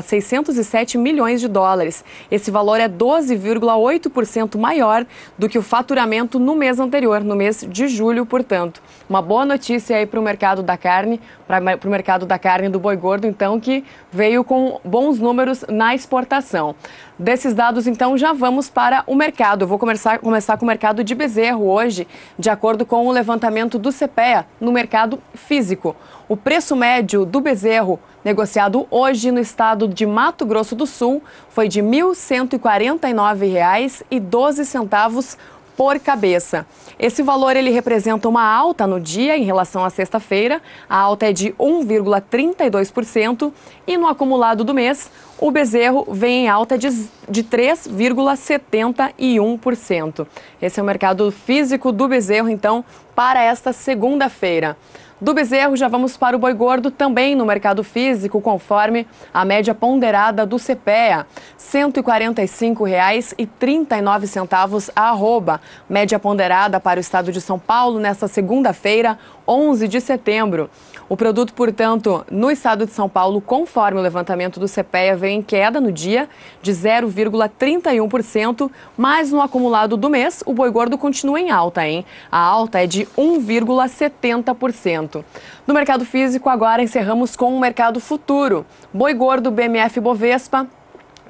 607 milhões de dólares. Esse valor é 12,8% maior do que o faturamento no mês anterior, no mês de julho, portanto. Uma boa notícia aí para o mercado da carne, para o mercado da carne do boi gordo, então, que veio com bons números na exportação. Desses dados, então, já vamos para o mercado. Eu vou começar com o mercado de bezerro hoje, de acordo com o levantamento do CPEA, no mercado físico. O preço médio do bezerro negociado hoje no estado de Mato Grosso do Sul foi de R$ 1.149,12 por cabeça. Esse valor ele representa uma alta no dia em relação à sexta-feira. A alta é de 1,32% e no acumulado do mês o bezerro vem em alta de 3,71%. Esse é o mercado físico do bezerro, então, para esta segunda-feira. Do bezerro, já vamos para o boi gordo, também no mercado físico, conforme a média ponderada do CPEA, R$ 145,39 a arroba. Média ponderada para o estado de São Paulo nesta segunda-feira, 11 de setembro. O produto, portanto, no estado de São Paulo, conforme o levantamento do CPEA, veio em queda no dia de 0,31%, mas no acumulado do mês, o boi gordo continua em alta, hein? A alta é de 1,70%. No mercado físico, agora encerramos com o mercado futuro. Boi gordo BMF Bovespa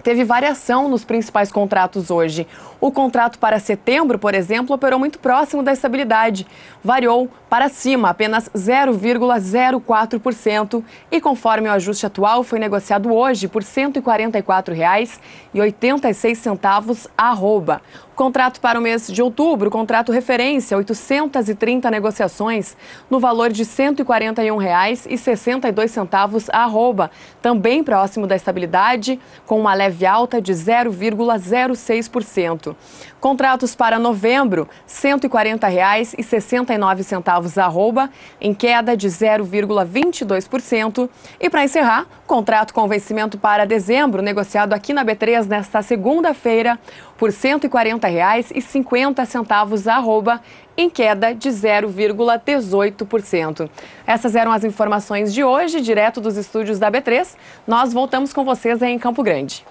teve variação nos principais contratos hoje. O contrato para setembro, por exemplo, operou muito próximo da estabilidade. Variou para cima apenas 0,04% e, conforme o ajuste atual, foi negociado hoje por R$ 144,86 a arroba. O contrato para o mês de outubro, contrato referência, 830 negociações, no valor de R$ 141,62 a arroba, também próximo da estabilidade, com uma leve alta de 0,06%. Contratos para novembro, R$ 140,69 a arroba, em queda de 0,22%. E para encerrar, contrato com vencimento para dezembro, negociado aqui na B3 nesta segunda-feira, por R$ 140,50 a arroba, em queda de 0,18%. Essas eram as informações de hoje, direto dos estúdios da B3. Nós voltamos com vocês aí em Campo Grande.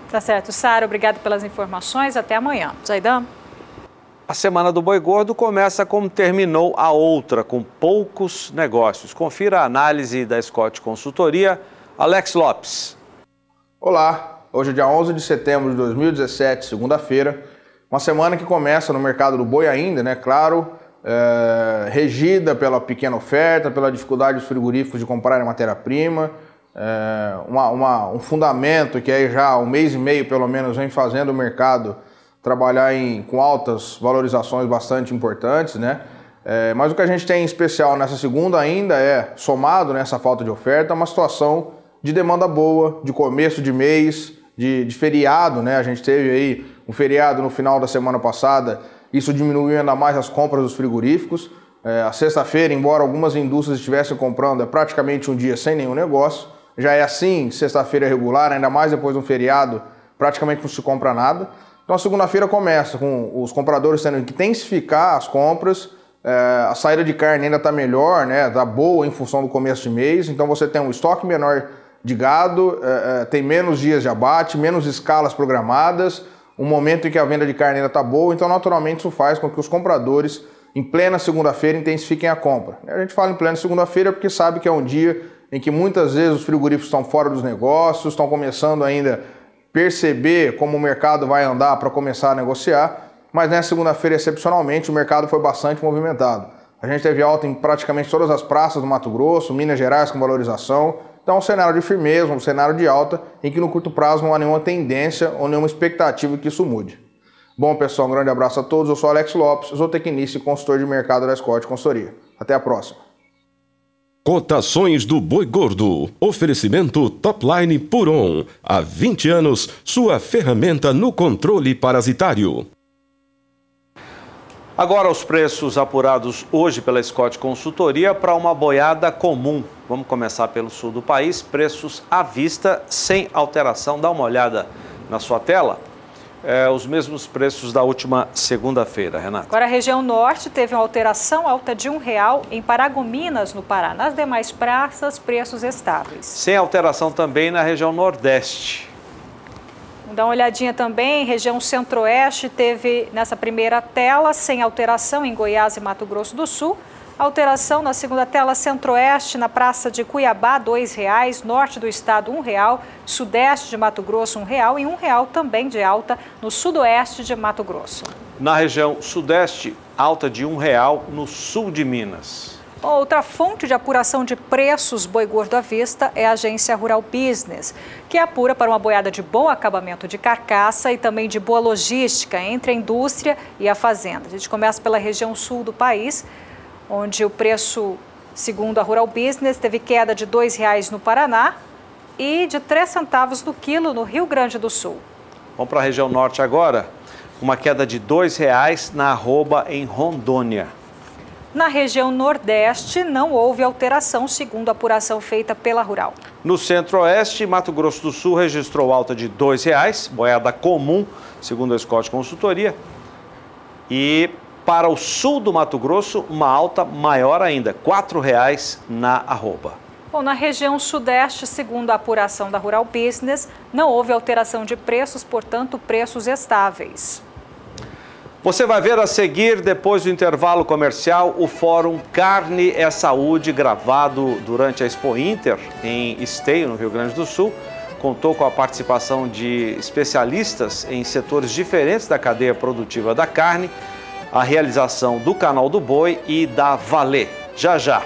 Tá certo. Sara, obrigado pelas informações. Até amanhã. Zaidan? A Semana do Boi Gordo começa como terminou a outra, com poucos negócios. Confira a análise da Scott Consultoria. Alex Lopes. Olá, hoje é dia 11 de setembro de 2017, segunda-feira. Uma semana que começa no mercado do boi ainda, né? Claro, regida pela pequena oferta, pela dificuldade dos frigoríficos de comprarem matéria-prima. Um fundamento que aí já há um mês e meio, pelo menos, vem fazendo o mercado trabalhar com altas valorizações bastante importantes, né? Mas o que a gente tem em especial nessa segunda ainda somado nessa falta de oferta, uma situação de demanda boa, de começo de mês, de feriado, né? A gente teve aí um feriado no final da semana passada, isso diminuiu ainda mais as compras dos frigoríficos. A sexta-feira, embora algumas indústrias estivessem comprando, é praticamente um dia sem nenhum negócio. Já é assim, sexta-feira regular, ainda mais depois do feriado, praticamente não se compra nada. Então a segunda-feira começa com os compradores tendo que intensificar as compras, a saída de carne ainda está melhor, né? Está boa em função do começo de mês, então você tem um estoque menor de gado, tem menos dias de abate, menos escalas programadas, um momento em que a venda de carne ainda está boa, então naturalmente isso faz com que os compradores em plena segunda-feira intensifiquem a compra. A gente fala em plena segunda-feira porque sabe que é um dia em que muitas vezes os frigoríficos estão fora dos negócios, estão começando ainda a perceber como o mercado vai andar para começar a negociar, mas nessa segunda-feira, excepcionalmente, o mercado foi bastante movimentado. A gente teve alta em praticamente todas as praças do Mato Grosso, Minas Gerais com valorização. Então, um cenário de firmeza, um cenário de alta, em que no curto prazo não há nenhuma tendência ou nenhuma expectativa que isso mude. Bom, pessoal, um grande abraço a todos. Eu sou Alex Lopes, zootecnista e consultor de mercado da Scott Consultoria. Até a próxima. Cotações do boi gordo. Oferecimento Topline Puron. Há 20 anos, sua ferramenta no controle parasitário. Agora os preços apurados hoje pela Scott Consultoria para uma boiada comum. Vamos começar pelo sul do país, preços à vista, sem alteração. Dá uma olhada na sua tela. Os mesmos preços da última segunda-feira, Renata. Agora a região norte teve uma alteração, alta de R$1 em Paragominas, no Pará. Nas demais praças, preços estáveis. Sem alteração também na região nordeste. Vamos dar uma olhadinha também, região centro-oeste teve nessa primeira tela, sem alteração em Goiás e Mato Grosso do Sul. Alteração na segunda tela, centro-oeste, na praça de Cuiabá, R$2, norte do estado, R$1, sudeste de Mato Grosso, R$1 e R$1 também de alta no sudoeste de Mato Grosso. Na região sudeste, alta de R$1 no sul de Minas. Outra fonte de apuração de preços boi gordo à vista é a agência Rural Business, que apura para uma boiada de bom acabamento de carcaça e também de boa logística entre a indústria e a fazenda. A gente começa pela região sul do país, onde o preço, segundo a Rural Business, teve queda de R$2 no Paraná e de 3 centavos no quilo no Rio Grande do Sul. Vamos para a região norte agora, uma queda de R$2 na arroba em Rondônia. Na região nordeste, não houve alteração, segundo a apuração feita pela Rural. No centro-oeste, Mato Grosso do Sul registrou alta de R$2, boiada comum, segundo a Scott Consultoria. E para o sul do Mato Grosso, uma alta maior ainda, R$4 na arroba. Bom, na região sudeste, segundo a apuração da Rural Business, não houve alteração de preços, portanto, preços estáveis. Você vai ver a seguir, depois do intervalo comercial, o Fórum Carne é Saúde, gravado durante a Expo Inter, em Esteio, no Rio Grande do Sul. Contou com a participação de especialistas em setores diferentes da cadeia produtiva da carne, a realização do Canal do Boi e da Valê. Já, já.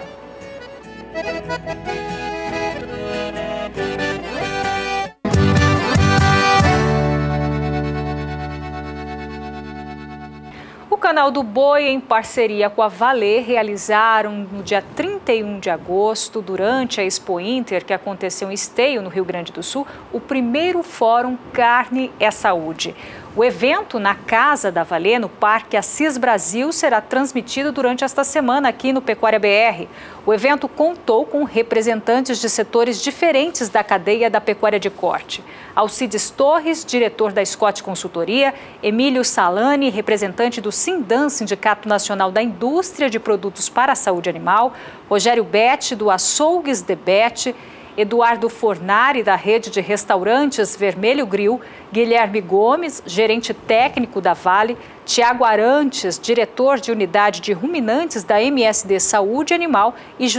O Canal do Boi, em parceria com a Valê, realizaram no dia 31 de agosto, durante a Expo Inter, que aconteceu em Esteio, no Rio Grande do Sul, o primeiro Fórum Carne é Saúde. O evento na Casa da Valê, no Parque Assis Brasil, será transmitido durante esta semana aqui no Pecuária BR. O evento contou com representantes de setores diferentes da cadeia da pecuária de corte. Alcides Torres, diretor da Scott Consultoria, Emílio Salani, representante do Sindan, Sindicato Nacional da Indústria de Produtos para a Saúde Animal, Rogério Betti, do Açougues de Betti, Eduardo Fornari, da rede de restaurantes Vermelho Grill, Guilherme Gomes, gerente técnico da Vale, Tiago Arantes, diretor de unidade de ruminantes da MSD Saúde Animal e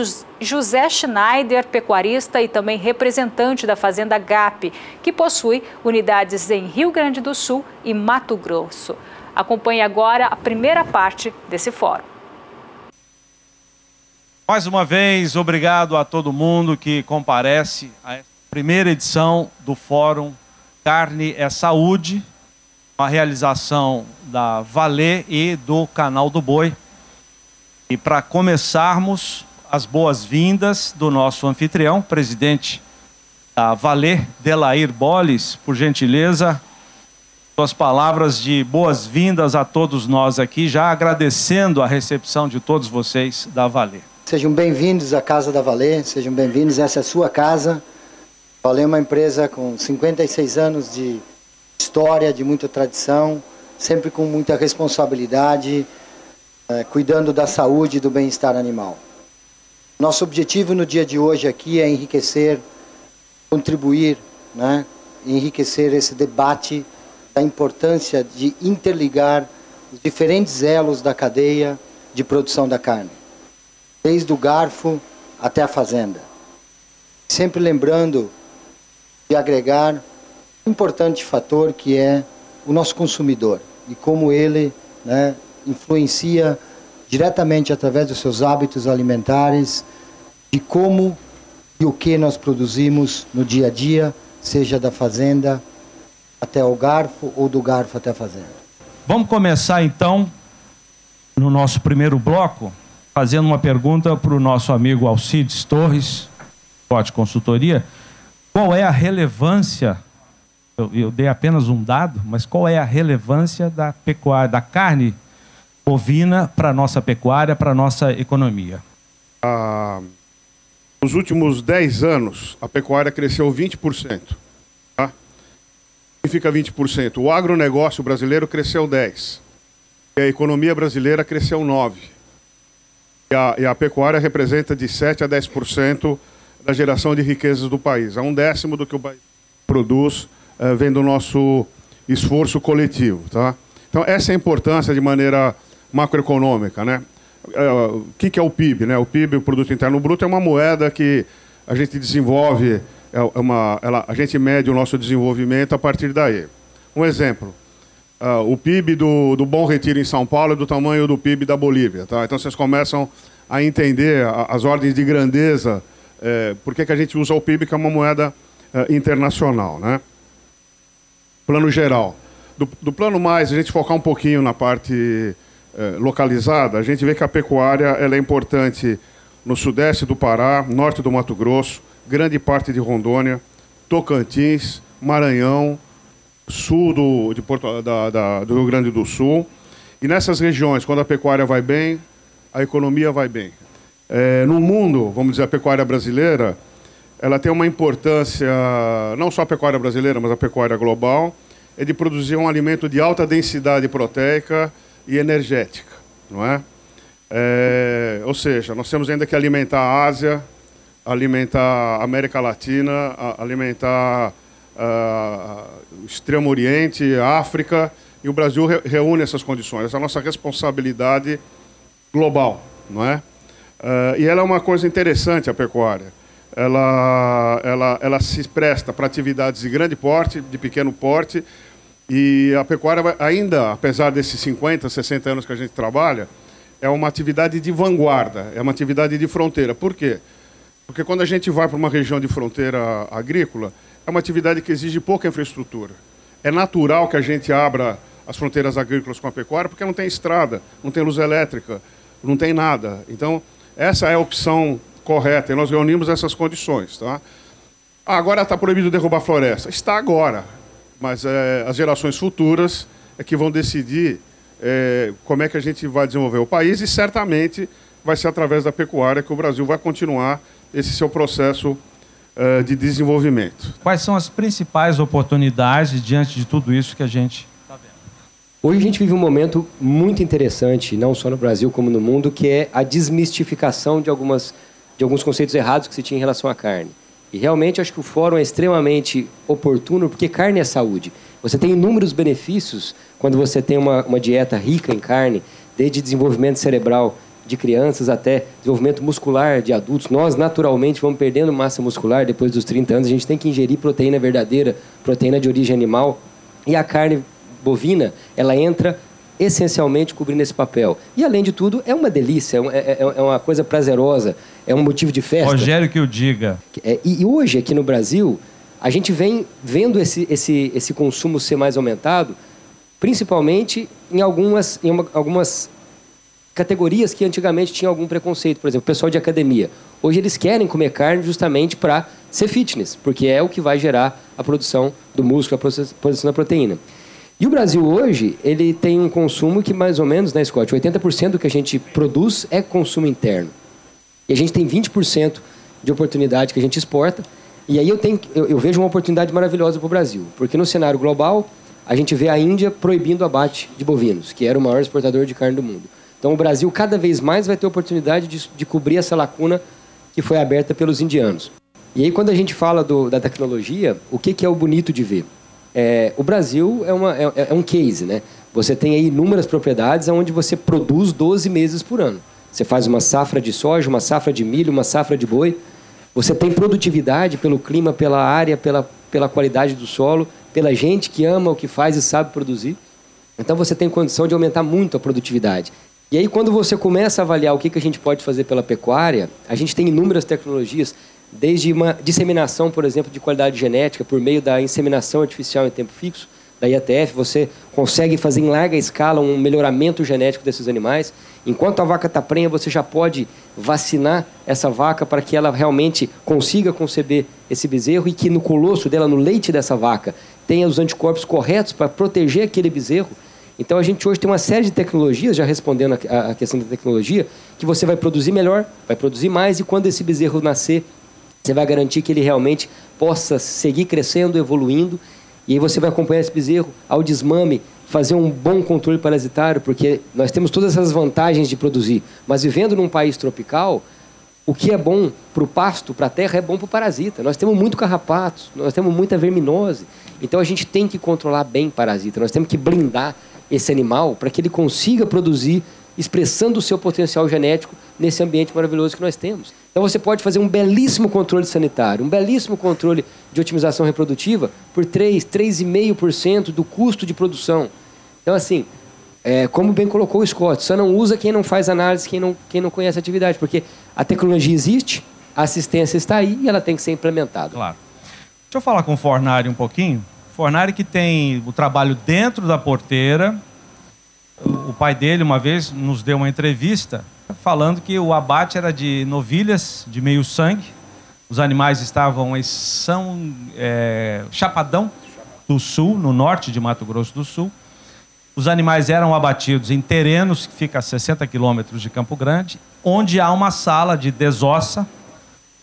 José Schneider, pecuarista e também representante da Fazenda GAP, que possui unidades em Rio Grande do Sul e Mato Grosso. Acompanhe agora a primeira parte desse fórum. Mais uma vez, obrigado a todo mundo que comparece à primeira edição do Fórum Carne é Saúde, uma realização da Valê e do Canal do Boi. E para começarmos, as boas-vindas do nosso anfitrião, presidente da Valê, Delair Bolles, por gentileza, suas palavras de boas-vindas a todos nós aqui, já agradecendo a recepção de todos vocês da Valê. Sejam bem-vindos à Casa da Valê, sejam bem-vindos, essa é a sua casa. A Valê é uma empresa com 56 anos de história, de muita tradição, sempre com muita responsabilidade, cuidando da saúde e do bem-estar animal. Nosso objetivo no dia de hoje aqui é enriquecer, contribuir, enriquecer esse debate da importância de interligar os diferentes elos da cadeia de produção da carne, desde o garfo até a fazenda. Sempre lembrando de agregar um importante fator que é o nosso consumidor e como ele, né, influencia diretamente através dos seus hábitos alimentares de como e o que nós produzimos no dia a dia, seja da fazenda até o garfo ou do garfo até a fazenda. Vamos começar então, no nosso primeiro bloco, fazendo uma pergunta para o nosso amigo Alcides Torres, Scott Consultoria. Qual é a relevância, eu dei apenas um dado, mas qual é a relevância da pecuária, da carne bovina para a nossa pecuária, para a nossa economia? Nos últimos 10 anos, a pecuária cresceu 20%. Tá? Significa 20%. O agronegócio brasileiro cresceu 10%. E a economia brasileira cresceu 9%. E a pecuária representa de 7% a 10% da geração de riquezas do país. É 1/10 do que o país produz, vem do nosso esforço coletivo. Tá? Então, essa é a importância de maneira macroeconômica, né? O que é o PIB? Né? O PIB, o Produto Interno Bruto, é uma moeda que a gente desenvolve, a gente mede o nosso desenvolvimento a partir daí. Um exemplo, o PIB do Bom Retiro em São Paulo é do tamanho do PIB da Bolívia. Tá? Então vocês começam a entender as ordens de grandeza, por que a gente usa o PIB, que é uma moeda internacional. Né? Plano geral. Do plano mais, a gente focar um pouquinho na parte localizada, a gente vê que a pecuária ela é importante no sudeste do Pará, norte do Mato Grosso, grande parte de Rondônia, Tocantins, Maranhão, sul do Rio Grande do Sul. E nessas regiões, quando a pecuária vai bem, a economia vai bem. No mundo, vamos dizer, a pecuária brasileira, ela tem uma importância, não só a pecuária brasileira, mas a pecuária global, é de produzir um alimento de alta densidade proteica e energética, não é? Ou seja, nós temos ainda que alimentar a Ásia, alimentar a América Latina, alimentar o Extremo Oriente, a África, e o Brasil reúne essas condições. Essa é a nossa responsabilidade global, não é? E ela é uma coisa interessante, a pecuária. Ela se presta para atividades de grande porte, de pequeno porte, e a pecuária ainda, apesar desses 50, 60 anos que a gente trabalha, é uma atividade de vanguarda, é uma atividade de fronteira. Por quê? Porque quando a gente vai para uma região de fronteira agrícola, é uma atividade que exige pouca infraestrutura. É natural que a gente abra as fronteiras agrícolas com a pecuária, porque não tem estrada, não tem luz elétrica, não tem nada. Então, essa é a opção correta, e nós reunimos essas condições. Tá? Agora está proibido derrubar floresta. Está agora, mas as gerações futuras é que vão decidir como é que a gente vai desenvolver o país, e certamente vai ser através da pecuária que o Brasil vai continuar esse seu processo de desenvolvimento. Quais são as principais oportunidades diante de tudo isso que a gente está vendo? Hoje a gente vive um momento muito interessante, não só no Brasil como no mundo, que é a desmistificação de alguns conceitos errados que se tinha em relação à carne. E realmente acho que o fórum é extremamente oportuno, porque carne é saúde. Você tem inúmeros benefícios quando você tem uma dieta rica em carne, desde desenvolvimento cerebral de crianças até desenvolvimento muscular de adultos. Nós, naturalmente, vamos perdendo massa muscular depois dos 30 anos. A gente tem que ingerir proteína verdadeira, proteína de origem animal. E a carne bovina, ela entra essencialmente cobrindo esse papel. E, além de tudo, é uma delícia, é uma coisa prazerosa, é um motivo de festa. Rogério que o diga. E hoje, aqui no Brasil, a gente vem vendo esse consumo ser mais aumentado, principalmente em algumas categorias que antigamente tinham algum preconceito. Por exemplo, o pessoal de academia. Hoje eles querem comer carne justamente para ser fitness, porque é o que vai gerar a produção do músculo, a produção da proteína. E o Brasil hoje, ele tem um consumo que mais ou menos, né, Scott, 80% do que a gente produz é consumo interno. E a gente tem 20% de oportunidade que a gente exporta. E aí eu vejo uma oportunidade maravilhosa para o Brasil, porque no cenário global, a gente vê a Índia proibindo o abate de bovinos, que era o maior exportador de carne do mundo. Então o Brasil cada vez mais vai ter oportunidade de cobrir essa lacuna que foi aberta pelos indianos. E aí quando a gente fala da tecnologia, o que é o bonito de ver? O Brasil é um case, né? Você tem aí inúmeras propriedades onde você produz 12 meses por ano. Você faz uma safra de soja, uma safra de milho, uma safra de boi. Você tem produtividade pelo clima, pela área, pela qualidade do solo, pela gente que ama o que faz e sabe produzir. Então você tem condição de aumentar muito a produtividade. E aí quando você começa a avaliar o que a gente pode fazer pela pecuária, a gente tem inúmeras tecnologias, desde uma disseminação, por exemplo, de qualidade genética por meio da inseminação artificial em tempo fixo, da IATF, você consegue fazer em larga escala um melhoramento genético desses animais. Enquanto a vaca está prenha, você já pode vacinar essa vaca para que ela realmente consiga conceber esse bezerro e que no colosso dela, no leite dessa vaca, tenha os anticorpos corretos para proteger aquele bezerro. Então a gente hoje tem uma série de tecnologias, já respondendo a questão da tecnologia, que você vai produzir melhor, vai produzir mais, e quando esse bezerro nascer, você vai garantir que ele realmente possa seguir crescendo, evoluindo. E aí você vai acompanhar esse bezerro ao desmame, fazer um bom controle parasitário, porque nós temos todas essas vantagens de produzir. Mas vivendo num país tropical, o que é bom para o pasto, para a terra, é bom para o parasita. Nós temos muito carrapatos, nós temos muita verminose. Então a gente tem que controlar bem parasita. Nós temos que blindar esse animal para que ele consiga produzir, expressando o seu potencial genético nesse ambiente maravilhoso que nós temos. Então você pode fazer um belíssimo controle sanitário, um belíssimo controle de otimização reprodutiva por 3,5% do custo de produção. Então, assim, como bem colocou o Scott, só não usa quem não faz análise, quem não conhece a atividade, porque a tecnologia existe, a assistência está aí e ela tem que ser implementada. Claro. Deixa eu falar com o Fornari um pouquinho. Fornari que tem o trabalho dentro da porteira. O pai dele, uma vez, nos deu uma entrevista falando que o abate era de novilhas de meio sangue. Os animais estavam em Chapadão do Sul, no norte de Mato Grosso do Sul. Os animais eram abatidos em Terenos, que fica a 60 quilômetros de Campo Grande, onde há uma sala de desossa,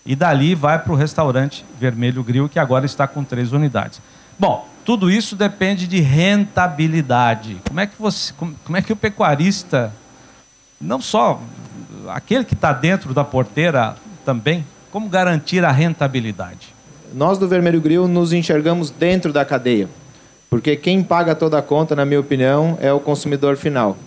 e dali vai para o restaurante Vermelho Grill, que agora está com 3 unidades. Bom, tudo isso depende de rentabilidade. Como é que o pecuarista, não só aquele que está dentro da porteira também, como garantir a rentabilidade? Nós do Vermelho Grill nos enxergamos dentro da cadeia, porque quem paga toda a conta, na minha opinião, é o consumidor final.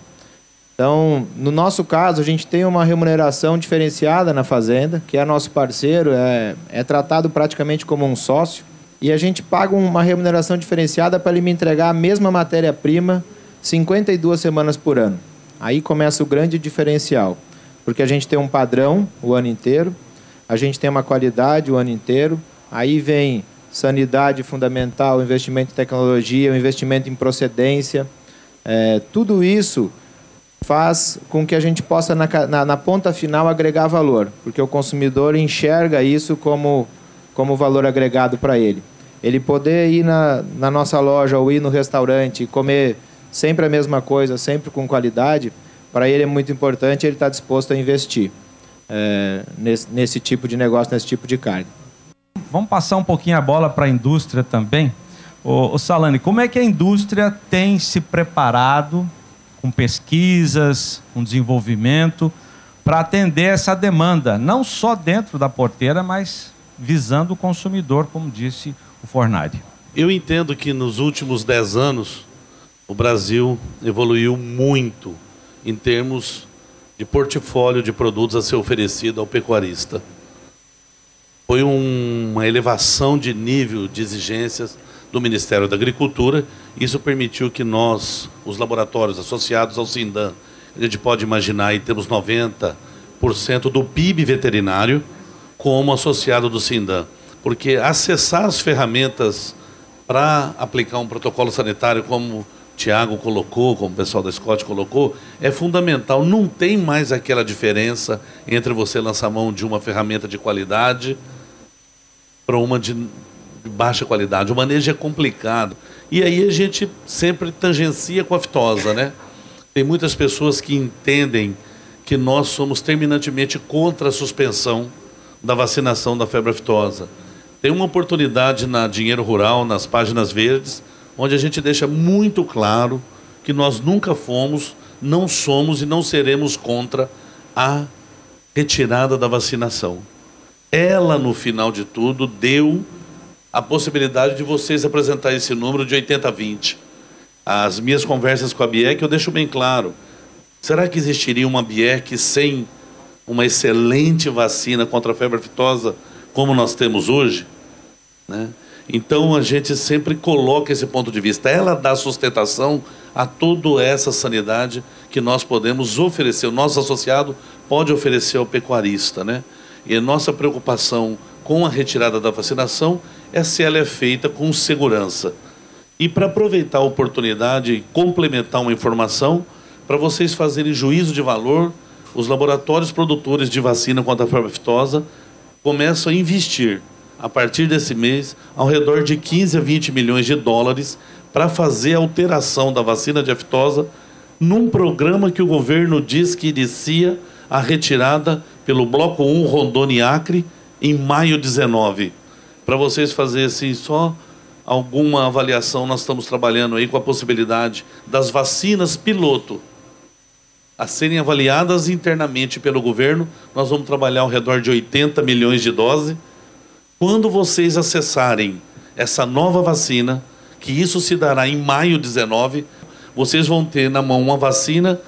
Então, no nosso caso, a gente tem uma remuneração diferenciada na fazenda, que é nosso parceiro, é tratado praticamente como um sócio, e a gente paga uma remuneração diferenciada para ele me entregar a mesma matéria-prima 52 semanas por ano. Aí começa o grande diferencial, porque a gente tem um padrão o ano inteiro, a gente tem uma qualidade o ano inteiro, aí vem sanidade fundamental, investimento em tecnologia, investimento em procedência, tudo isso faz com que a gente possa, na ponta final, agregar valor, porque o consumidor enxerga isso como valor agregado para ele. Ele poder ir na nossa loja ou ir no restaurante e comer sempre a mesma coisa, sempre com qualidade, para ele é muito importante, ele está disposto a investir nesse tipo de negócio, nesse tipo de carne. Vamos passar um pouquinho a bola para a indústria também. Ô Salani, como é que a indústria tem se preparado com pesquisas, com desenvolvimento, para atender essa demanda, não só dentro da porteira, mas visando o consumidor, como disse o Fornari? Eu entendo que nos últimos 10 anos o Brasil evoluiu muito em termos de portfólio de produtos a ser oferecido ao pecuarista. Foi uma elevação de nível de exigências do Ministério da Agricultura. Isso permitiu que nós, os laboratórios associados ao Sindan, a gente pode imaginar aí temos 90% do PIB veterinário como associado do Sindan. Porque acessar as ferramentas para aplicar um protocolo sanitário, como o Tiago colocou, como o pessoal da Scott colocou, é fundamental. Não tem mais aquela diferença entre você lançar mão de uma ferramenta de qualidade para uma de baixa qualidade. O manejo é complicado. E aí a gente sempre tangencia com a aftosa, né? Tem muitas pessoas que entendem que nós somos terminantemente contra a suspensão da vacinação da febre aftosa. Tem uma oportunidade na Dinheiro Rural, nas páginas verdes, onde a gente deixa muito claro que nós nunca fomos, não somos e não seremos contra a retirada da vacinação. Ela, no final de tudo, deu a possibilidade de vocês apresentar esse número de 80-20. As minhas conversas com a BIEC, eu deixo bem claro. Será que existiria uma BIEC sem uma excelente vacina contra a febre aftosa como nós temos hoje? Né? Então, a gente sempre coloca esse ponto de vista. Ela dá sustentação a toda essa sanidade que nós podemos oferecer. O nosso associado pode oferecer ao pecuarista, né? E a nossa preocupação com a retirada da vacinação é se ela é feita com segurança. E para aproveitar a oportunidade e complementar uma informação, para vocês fazerem juízo de valor, os laboratórios produtores de vacina contra a febre aftosa começam a investir, a partir desse mês, ao redor de 15 a 20 milhões de dólares para fazer a alteração da vacina de aftosa num programa que o governo diz que inicia a retirada pelo Bloco 1 Rondônia e Acre em maio 19. Para vocês fazerem assim, só alguma avaliação, nós estamos trabalhando aí com a possibilidade das vacinas piloto a serem avaliadas internamente pelo governo. Nós vamos trabalhar ao redor de 80 milhões de doses. Quando vocês acessarem essa nova vacina, que isso se dará em maio 19, vocês vão ter na mão uma vacina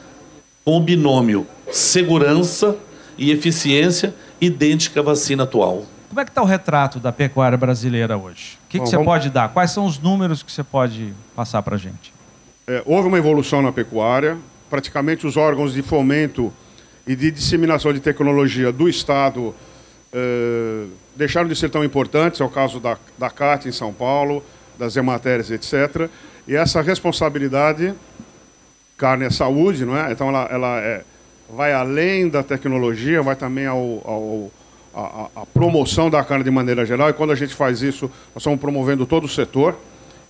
com o binômio segurança e eficiência idêntica à vacina atual. Como é que está o retrato da pecuária brasileira hoje? O que você pode dar? Quais são os números que você pode passar para a gente? Houve uma evolução na pecuária. Praticamente os órgãos de fomento e de disseminação de tecnologia do Estado deixaram de ser tão importantes. É o caso da CAT em São Paulo, das Emateres, etc. E essa responsabilidade, carne é saúde, não é? Então ela vai além da tecnologia, vai também a promoção da carne de maneira geral. E quando a gente faz isso, nós estamos promovendo todo o setor,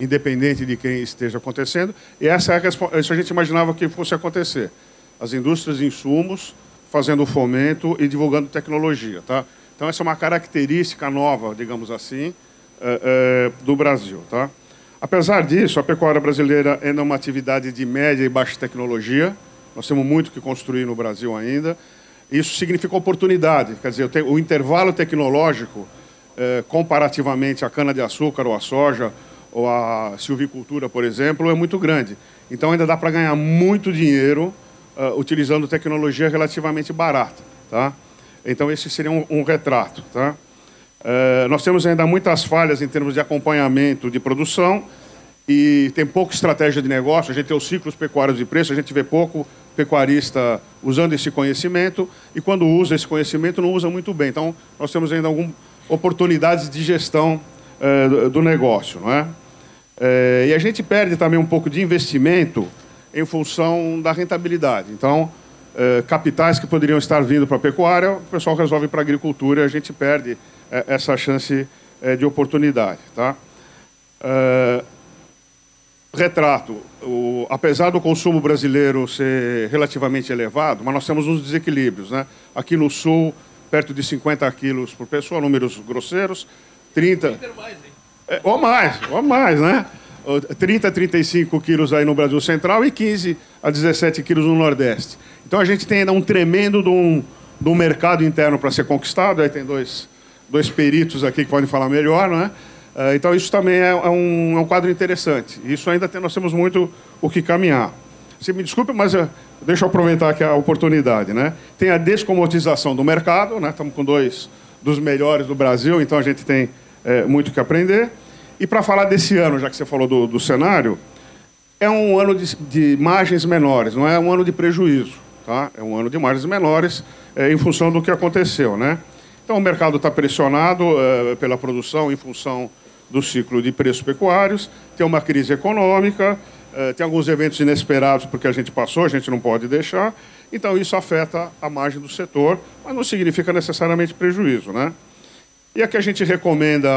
independente de quem esteja acontecendo. E isso a gente imaginava que fosse acontecer. As indústrias de insumos fazendo o fomento e divulgando tecnologia. Tá? Então, essa é uma característica nova, digamos assim, do Brasil. Tá? Apesar disso, a pecuária brasileira é uma atividade de média e baixa tecnologia. Nós temos muito que construir no Brasil ainda. Isso significa oportunidade. Quer dizer, o intervalo tecnológico, comparativamente à cana-de-açúcar ou à soja, ou a silvicultura, por exemplo, é muito grande. Então, ainda dá para ganhar muito dinheiro utilizando tecnologia relativamente barata. Tá? Então, esse seria um retrato. Tá? Nós temos ainda muitas falhas em termos de acompanhamento de produção e tem pouca estratégia de negócio. A gente tem os ciclos pecuários de preço, a gente vê pouco pecuarista usando esse conhecimento e, quando usa esse conhecimento, não usa muito bem. Então, nós temos ainda algumas oportunidades de gestão do negócio, não é? E a gente perde também um pouco de investimento em função da rentabilidade. Então, capitais que poderiam estar vindo para a pecuária, o pessoal resolve ir para a agricultura e a gente perde essa chance de oportunidade. Tá? Retrato. Apesar do consumo brasileiro ser relativamente elevado, mas nós temos uns desequilíbrios. Né? Aqui no Sul, perto de 50 quilos por pessoa, números grosseiros, 30... Ou mais, né? 30 a 35 quilos aí no Brasil Central e 15 a 17 quilos no Nordeste. Então a gente tem ainda um tremendo de um mercado interno para ser conquistado. Aí tem dois peritos aqui que podem falar melhor, não é? Então isso também é um quadro interessante. Isso ainda nós temos muito o que caminhar. Você me desculpe, mas deixa eu aproveitar aqui a oportunidade, né? Tem a descomodização do mercado, né? Estamos com dois dos melhores do Brasil, então a gente tem muito o que aprender. E para falar desse ano, já que você falou do cenário, é um ano de margens menores, não é um ano de prejuízo. Tá? É um ano de margens menores em função do que aconteceu. Né? Então, o mercado está pressionado pela produção em função do ciclo de preços pecuários, tem uma crise econômica, tem alguns eventos inesperados porque a gente passou, a gente não pode deixar. Então, isso afeta a margem do setor, mas não significa necessariamente prejuízo. Né? E a que a gente recomenda,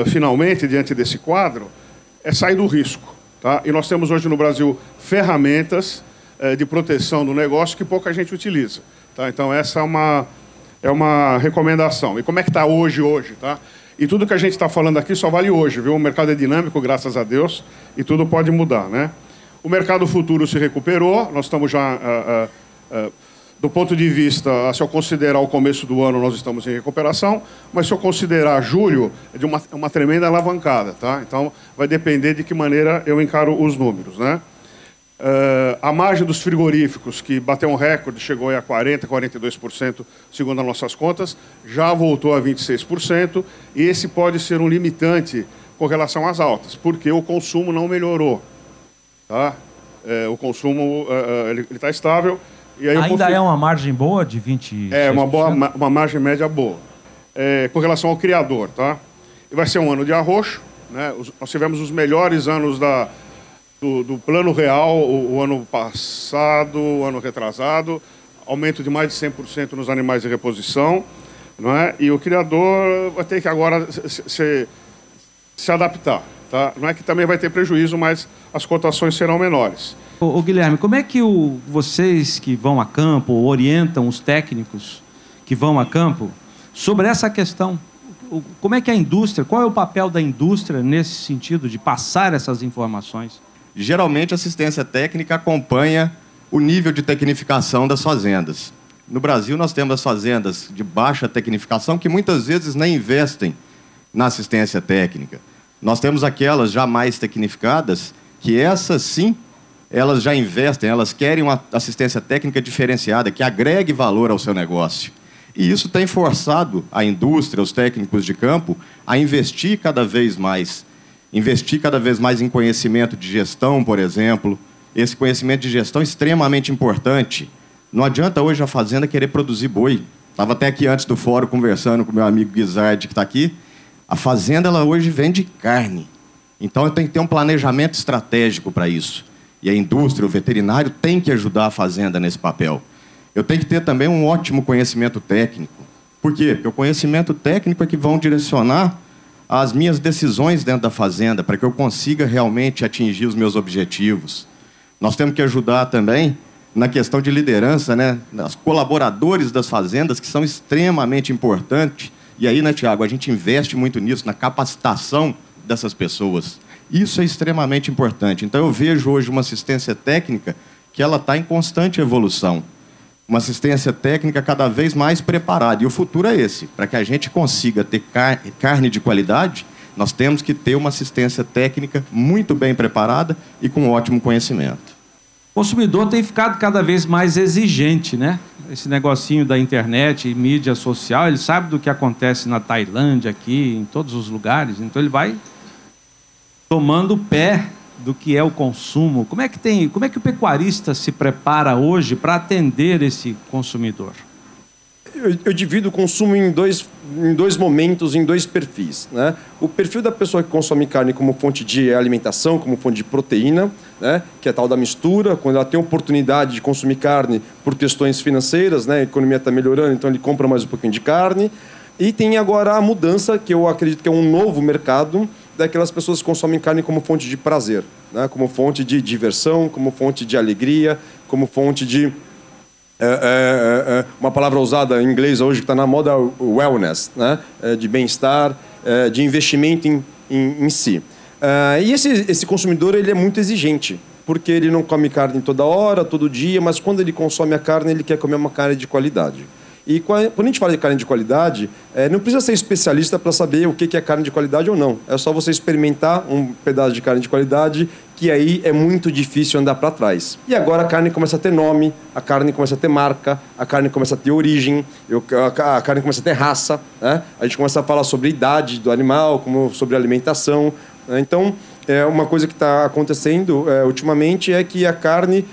finalmente, diante desse quadro, é sair do risco. Tá? E nós temos hoje no Brasil ferramentas de proteção do negócio que pouca gente utiliza. Tá? Então, essa é uma recomendação. E como é que está hoje? Tá? E tudo que a gente está falando aqui só vale hoje, viu? O mercado é dinâmico, graças a Deus, e tudo pode mudar. Né? O mercado futuro se recuperou, nós estamos já Do ponto de vista, se eu considerar o começo do ano, nós estamos em recuperação, mas se eu considerar julho, é de uma tremenda alavancada, tá? Então, vai depender de que maneira eu encaro os números, né? A margem dos frigoríficos, que bateu um recorde, chegou a 40%, 42%, segundo as nossas contas, já voltou a 26%, e esse pode ser um limitante com relação às altas, porque o consumo não melhorou, tá? O consumo ele está estável. E aí ainda é uma margem boa de 26%? É, uma margem média boa. Com relação ao criador, tá? E vai ser um ano de arroxo, né? Nós tivemos os melhores anos do plano real, o ano passado, o ano retrasado, aumento de mais de 100% nos animais de reposição, não é? E o criador vai ter que agora se adaptar, tá? Não é que também vai ter prejuízo, mas as cotações serão menores. Ô Guilherme, como é que vocês que vão a campo orientam os técnicos que vão a campo sobre essa questão? Como é que a indústria, qual é o papel da indústria nesse sentido de passar essas informações? Geralmente a assistência técnica acompanha o nível de tecnificação das fazendas. No Brasil nós temos as fazendas de baixa tecnificação que muitas vezes nem investem na assistência técnica. Nós temos aquelas já mais tecnificadas que essas sim, elas já investem, elas querem uma assistência técnica diferenciada, que agregue valor ao seu negócio. E isso tem forçado a indústria, os técnicos de campo, a investir cada vez mais em conhecimento de gestão, por exemplo. Esse conhecimento de gestão é extremamente importante. Não adianta hoje a fazenda querer produzir boi. Estava até aqui antes do fórum conversando com o meu amigo Guizardi, que está aqui. A fazenda ela hoje vende carne. Então eu tenho que ter um planejamento estratégico para isso. E a indústria, o veterinário, tem que ajudar a fazenda nesse papel. Eu tenho que ter também um ótimo conhecimento técnico. Por quê? Porque o conhecimento técnico é que vão direcionar as minhas decisões dentro da fazenda, para que eu consiga realmente atingir os meus objetivos. Nós temos que ajudar também na questão de liderança, né? Os colaboradores das fazendas, que são extremamente importantes. E aí, né, Tiago, a gente investe muito nisso, na capacitação dessas pessoas. Isso é extremamente importante. Então, eu vejo hoje uma assistência técnica que ela está em constante evolução. Uma assistência técnica cada vez mais preparada. E o futuro é esse. Para que a gente consiga ter carne de qualidade, nós temos que ter uma assistência técnica muito bem preparada e com ótimo conhecimento. O consumidor tem ficado cada vez mais exigente, né? Esse negocinho da internet e mídia social, ele sabe do que acontece na Tailândia, aqui, em todos os lugares. Então, ele vai tomando pé do que é o consumo. Como é que o pecuarista se prepara hoje para atender esse consumidor? Eu divido o consumo em dois momentos, em dois perfis, né? O perfil da pessoa que consome carne como fonte de alimentação, como fonte de proteína, né? Que é a tal da mistura, quando ela tem a oportunidade de consumir carne por questões financeiras, né? A economia está melhorando, então ele compra mais um pouquinho de carne. E tem agora a mudança, que eu acredito que é um novo mercado, daquelas pessoas que consomem carne como fonte de prazer, né? Como fonte de diversão, como fonte de alegria, como fonte de... uma palavra usada em inglês hoje que está na moda, wellness, né? De bem-estar, de investimento em si. E esse consumidor ele é muito exigente, porque ele não come carne toda hora, todo dia, mas quando ele consome a carne, ele quer comer uma carne de qualidade. E quando a gente fala de carne de qualidade, não precisa ser especialista para saber o que é carne de qualidade ou não. É só você experimentar um pedaço de carne de qualidade, que aí é muito difícil andar para trás. E agora a carne começa a ter nome, a carne começa a ter marca, a carne começa a ter origem, a carne começa a ter raça, né? A gente começa a falar sobre a idade do animal, como sobre alimentação, né? Então, uma coisa que está acontecendo ultimamente é que a carne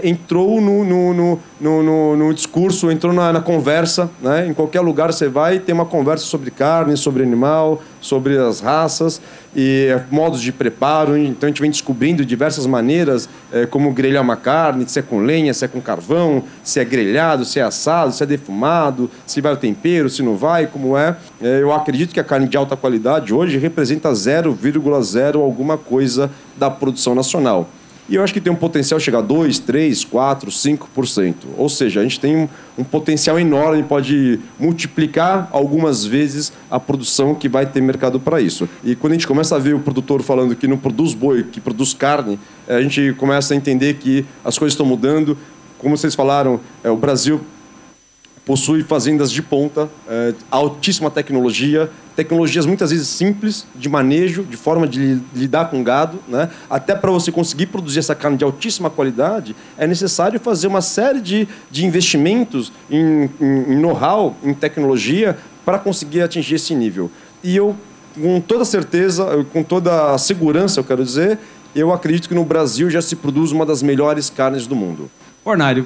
entrou no discurso, entrou na conversa, né? Em qualquer lugar você vai, tem uma conversa sobre carne, sobre animal, sobre as raças e modos de preparo. Então a gente vem descobrindo diversas maneiras como grelhar uma carne, se é com lenha, se é com carvão, se é grelhado, se é assado, se é defumado, se vai o tempero, se não vai, como é. Eu acredito que a carne de alta qualidade hoje representa 0,0 alguma coisa da produção nacional. E eu acho que tem um potencial chegar a 2, 3, 4, 5%. Ou seja, a gente tem um potencial enorme, pode multiplicar algumas vezes a produção que vai ter mercado para isso. E quando a gente começa a ver o produtor falando que não produz boi, que produz carne, a gente começa a entender que as coisas estão mudando. Como vocês falaram, o Brasil possui fazendas de ponta, altíssima tecnologia, tecnologias muitas vezes simples de manejo, de forma de lidar com gado, né? Até para você conseguir produzir essa carne de altíssima qualidade, é necessário fazer uma série de investimentos em know-how, em tecnologia, para conseguir atingir esse nível. E eu, com toda certeza, com toda a segurança, eu quero dizer, eu acredito que no Brasil já se produz uma das melhores carnes do mundo. Fornari,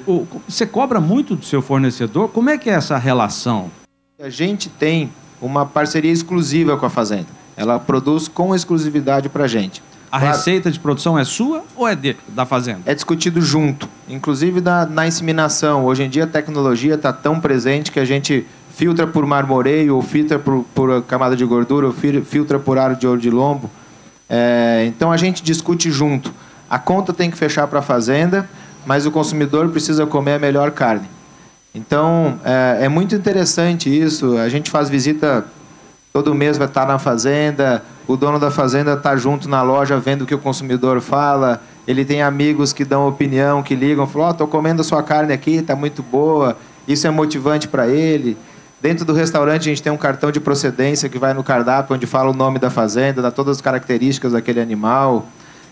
você cobra muito do seu fornecedor? Como é que é essa relação? A gente tem uma parceria exclusiva com a fazenda. Ela produz com exclusividade para a gente. A receita de produção é sua ou é da fazenda? É discutido junto, inclusive na inseminação. Hoje em dia a tecnologia está tão presente que a gente filtra por marmoreio, ou filtra por camada de gordura, ou filtra por aro de ouro de lombo. Então a gente discute junto. A conta tem que fechar para a fazenda, mas o consumidor precisa comer a melhor carne. Então, é muito interessante isso. A gente faz visita, todo mês vai estar na fazenda, o dono da fazenda está junto na loja vendo o que o consumidor fala, ele tem amigos que dão opinião, que ligam, falam, estou comendo a sua carne aqui, está muito boa, isso é motivante para ele. Dentro do restaurante a gente tem um cartão de procedência que vai no cardápio, onde fala o nome da fazenda, dá todas as características daquele animal.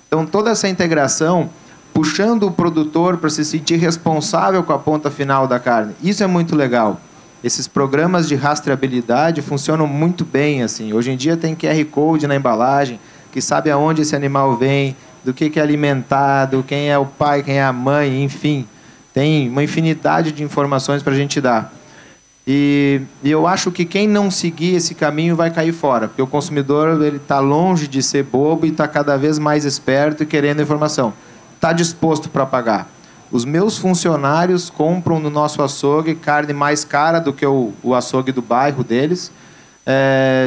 Então, toda essa integração puxando o produtor para se sentir responsável com a ponta final da carne. Isso é muito legal. Esses programas de rastreabilidade funcionam muito bem, assim. Hoje em dia tem QR Code na embalagem, que sabe aonde esse animal vem, do que é alimentado, quem é o pai, quem é a mãe, enfim. Tem uma infinidade de informações para a gente dar. E eu acho que quem não seguir esse caminho vai cair fora, porque o consumidor está longe de ser bobo e está cada vez mais esperto e querendo informação. Está disposto para pagar. Os meus funcionários compram no nosso açougue carne mais cara do que o açougue do bairro deles,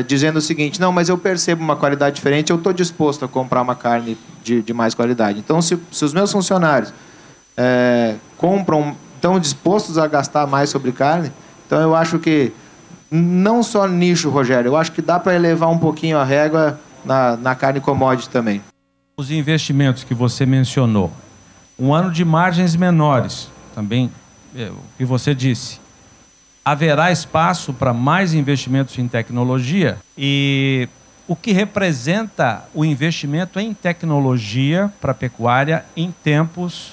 dizendo o seguinte, não, mas eu percebo uma qualidade diferente, eu estou disposto a comprar uma carne de mais qualidade. Então, se os meus funcionários estão dispostos a gastar mais sobre carne, então eu acho que não só nicho, Rogério, eu acho que dá para elevar um pouquinho a régua na carne commodity também. Os investimentos que você mencionou, um ano de margens menores, também o que você disse, haverá espaço para mais investimentos em tecnologia e o que representa o investimento em tecnologia para a pecuária em tempos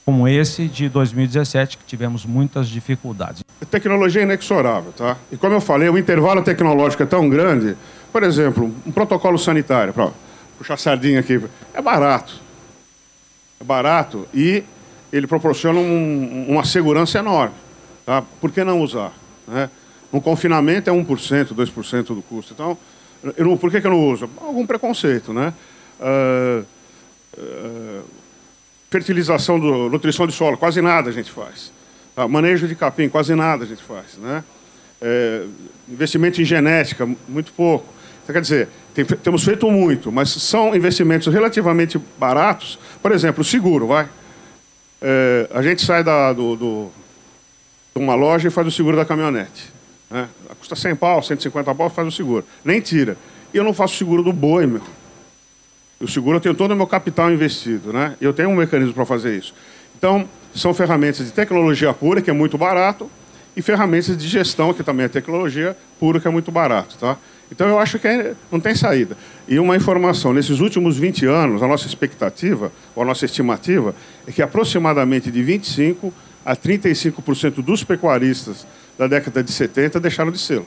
como esse de 2017, que tivemos muitas dificuldades. A tecnologia é inexorável, tá? E como eu falei, o intervalo tecnológico é tão grande, por exemplo, um protocolo sanitário, puxar a sardinha aqui, é barato. É barato e ele proporciona uma segurança enorme. Tá? Por que não usar? Né? No confinamento é 1%, 2% do custo. Então, por que eu não uso? Algum preconceito, né? Fertilização, nutrição de solo, quase nada a gente faz. Tá? Manejo de capim, quase nada a gente faz. Né? Investimento em genética, muito pouco. Então, quer dizer, temos feito muito, mas são investimentos relativamente baratos. Por exemplo, o seguro, vai. A gente sai de uma loja e faz o seguro da caminhonete. Né? Custa 100 pau, 150 pau, faz o seguro. Nem tira. E eu não faço seguro do boi, meu. O seguro eu tenho todo o meu capital investido, né? Eu tenho um mecanismo para fazer isso. Então, são ferramentas de tecnologia pura, que é muito barato, e ferramentas de gestão, que também é tecnologia pura, que é muito barato, tá? Então, eu acho que não tem saída. E uma informação, nesses últimos 20 anos, a nossa expectativa, ou a nossa estimativa, é que aproximadamente de 25% a 35% dos pecuaristas da década de 70 deixaram de ser.